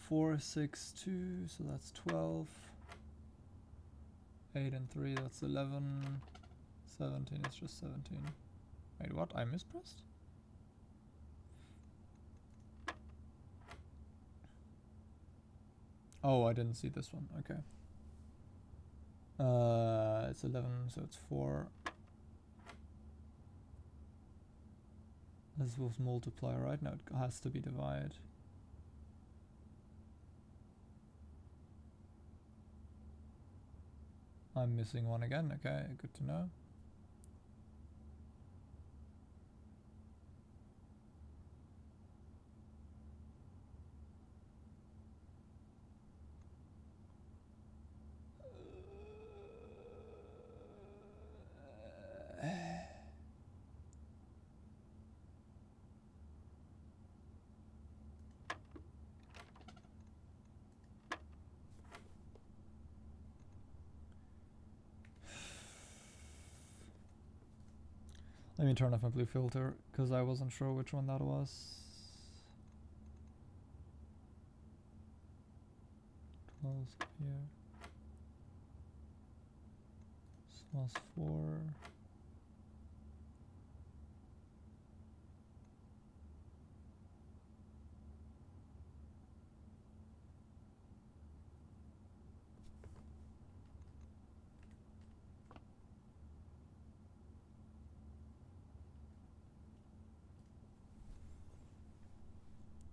Four, 6, 2, so that's 12. 8 and 3, that's 11. 17 is just 17. Wait, what? I mispressed? Oh, I didn't see this one. Okay. It's 11, so it's 4. This was multiply, right? No, it has to be divide. I'm missing one again. Okay, good to know. Let me turn off my blue filter, because I wasn't sure which one that was. 12 here. This was 4.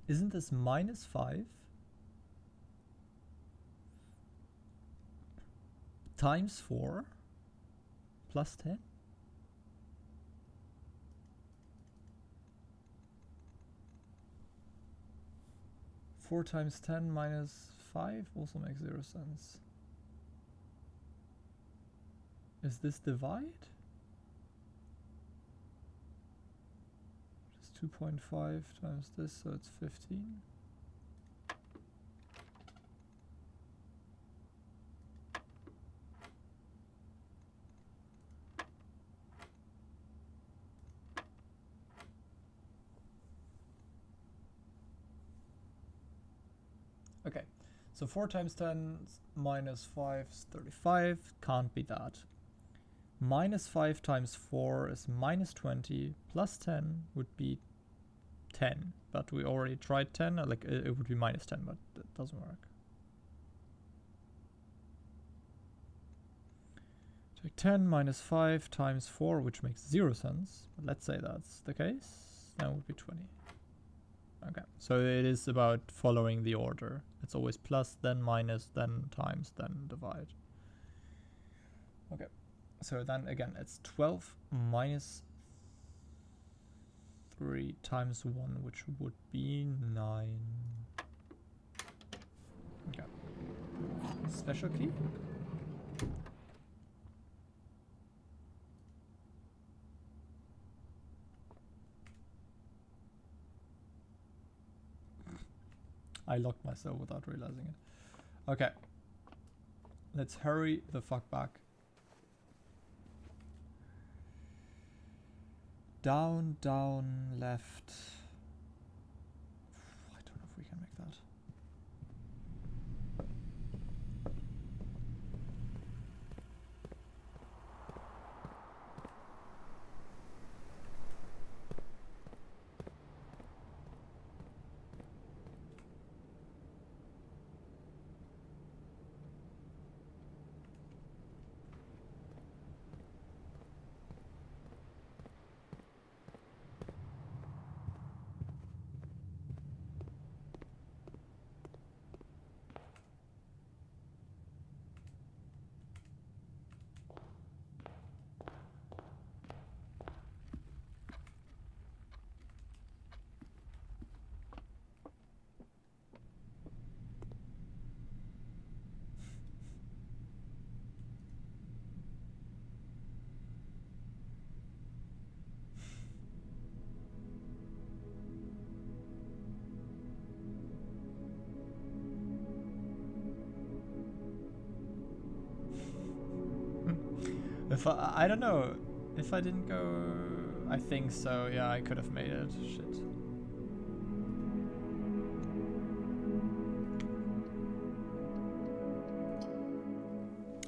Isn't this -5 times 4 plus 10? Four times 10 minus 5 also makes 0 sense. Is this divide? 2.5 times this, so it's 15. Okay, so 4 times 10 minus 5 is 35. Can't be that. Minus 5 times 4 is minus 20. Plus 10 would be 10. But we already tried 10. Like, it would be minus 10, but it doesn't work. Take 10 minus 5 times 4, which makes 0 sense. But let's say that's the case. That would be 20. Okay, so it is about following the order. It's always plus, then minus, then times, then divide. Okay, so then again, it's 12 minus 3 times 1, which would be 9. Okay. Special key? I locked myself without realizing it. Okay. Let's hurry the fuck back. Down, down, left. I don't know if we can make that. If I don't know. If I didn't go, I think so. Yeah, I could have made it. Shit.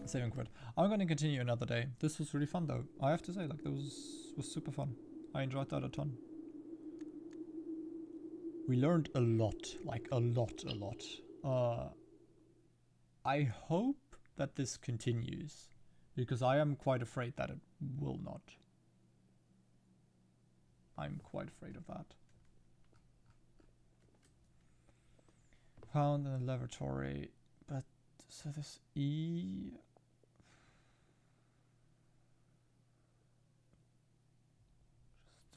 Save and quit. I'm gonna continue another day. This was really fun though. I have to say, like, was super fun. I enjoyed that a ton. We learned a lot, like a lot. I hope that this continues, because I am quite afraid that it will not. I'm quite afraid of that. Found in the laboratory, but so this E.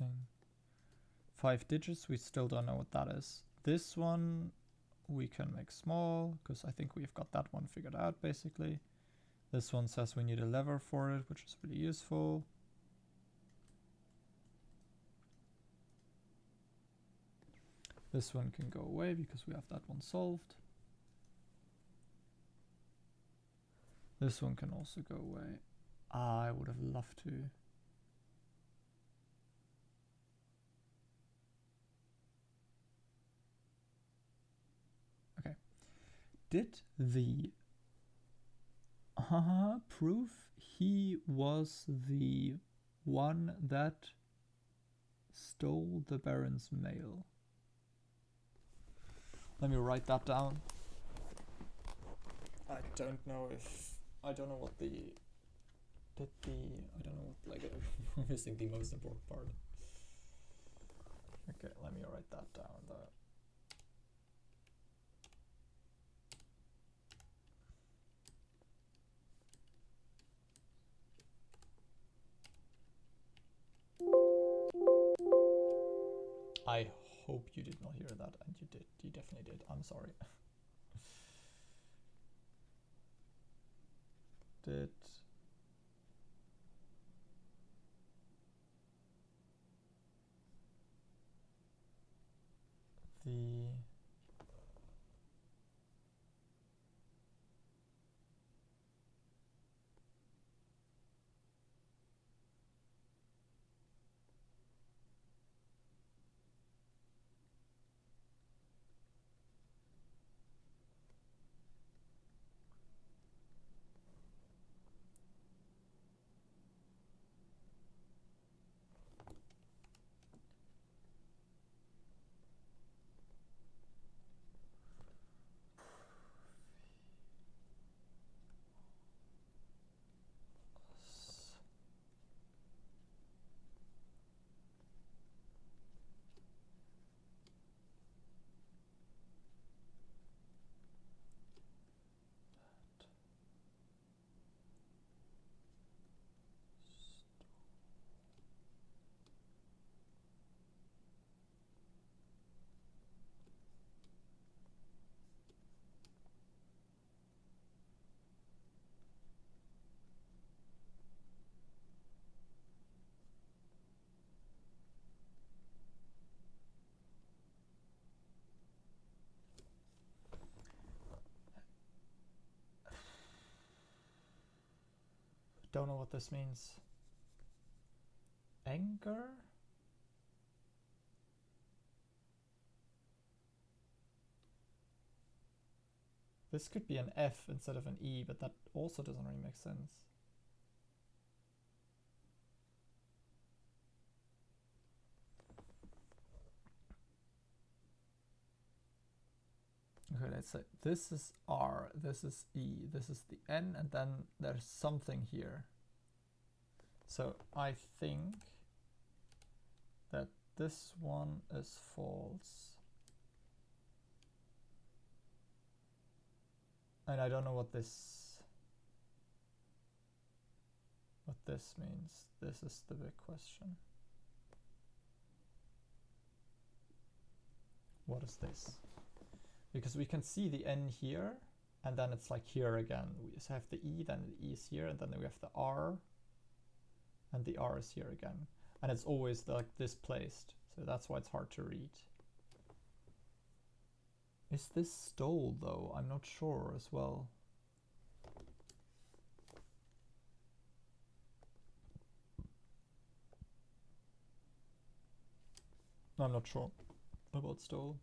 Interesting. 5 digits, we still don't know what that is. This one we can make small, because I think we've got that one figured out basically. This one says we need a lever for it, which is really useful. This one can go away because we have that one solved. This one can also go away. I would have loved to. Okay. Did the proof he was the one that stole the Baron's mail? Let me write that down. I don't know what the I don't know what, like, I'm missing the most important part. Okay, let me write that down though. I hope you did not hear that, and you did. You definitely did. I'm sorry. Did the don't know what this means. Anger? This could be an F instead of an E, but that also doesn't really make sense. Okay, let's say this is R, this is E, this is the N, and then there's something here. So I think that this one is false. And I don't know what this means. This is the big question. What is this? Because we can see the N here, and then it's like here again. We just have the E, then the E is here, and then we have the R, and the R is here again. And it's always like displaced, so that's why it's hard to read. Is this stole though? I'm not sure as well. I'm not sure about stole.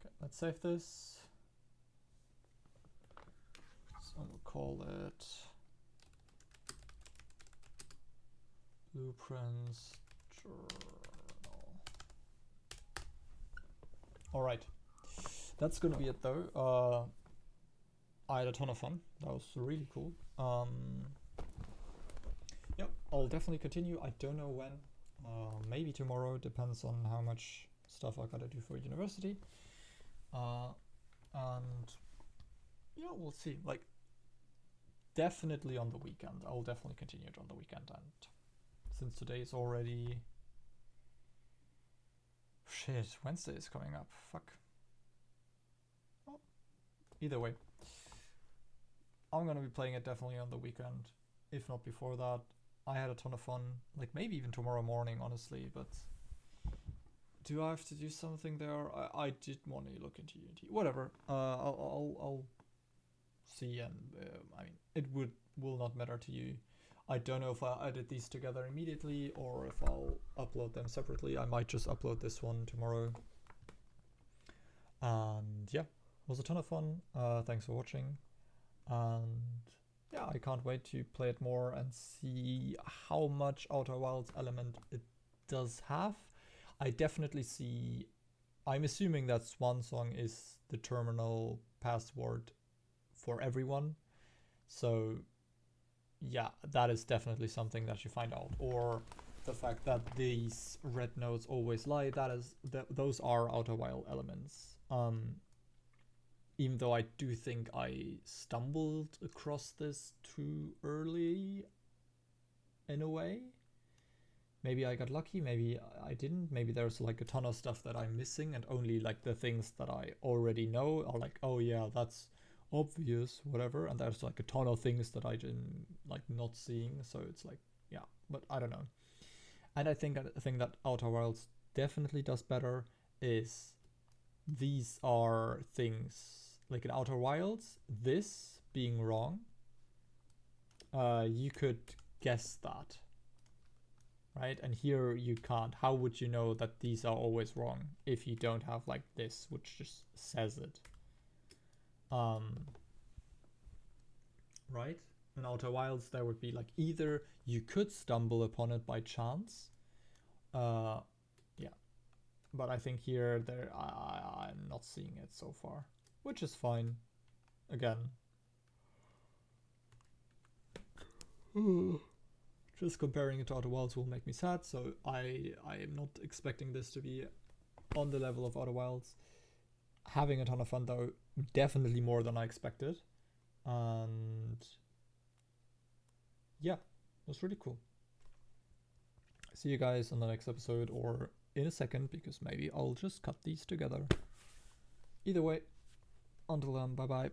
Okay, let's save this. So we'll call it Blueprints Journal. All right, that's gonna be it though. I had a ton of fun. That was really cool. Yep, I'll definitely continue. I don't know when. Maybe tomorrow. Depends on how much stuff I gotta do for university. And yeah, we'll see. Like, definitely on the weekend. I'll definitely continue it on the weekend. And since today is already... Shit, Wednesday is coming up. Fuck. Well, either way. I'm gonna be playing it definitely on the weekend, if not before that. I had a ton of fun, like maybe even tomorrow morning, honestly, but do I have to do something there? I did want to look into Unity. Whatever, I'll see, and I mean, it will not matter to you. I don't know if I'll edit these together immediately or if I'll upload them separately. I might just upload this one tomorrow. And yeah, it was a ton of fun. Thanks for watching. And yeah, I can't wait to play it more and see how much Outer Wilds element it does have. I definitely see, I'm assuming that Swan Song is the terminal password for everyone. So yeah, that is definitely something that you find out. Or the fact that these red nodes always lie, those are Outer Wild elements. Even though I do think I stumbled across this too early in a way. Maybe I got lucky, maybe I didn't. Maybe there's like a ton of stuff that I'm missing and only like the things that I already know are like, oh yeah, that's obvious, whatever. And there's like a ton of things that I didn't like not seeing. So it's like, yeah, but I don't know. And I think the thing that Outer Wilds definitely does better is these are things like in Outer Wilds, this being wrong, you could guess that, right? And here you can't. How would you know that these are always wrong if you don't have like this, which just says it? Right? In Outer Wilds, there would be like either you could stumble upon it by chance, yeah. But I think here I'm not seeing it so far, which is fine. Again, just comparing it to Outer Wilds will make me sad, so I am not expecting this to be on the level of Outer Wilds. Having a ton of fun though, definitely more than I expected, and yeah, it was really cool. See you guys on the next episode, or in a second, because maybe I'll just cut these together. Either way, until then, bye bye.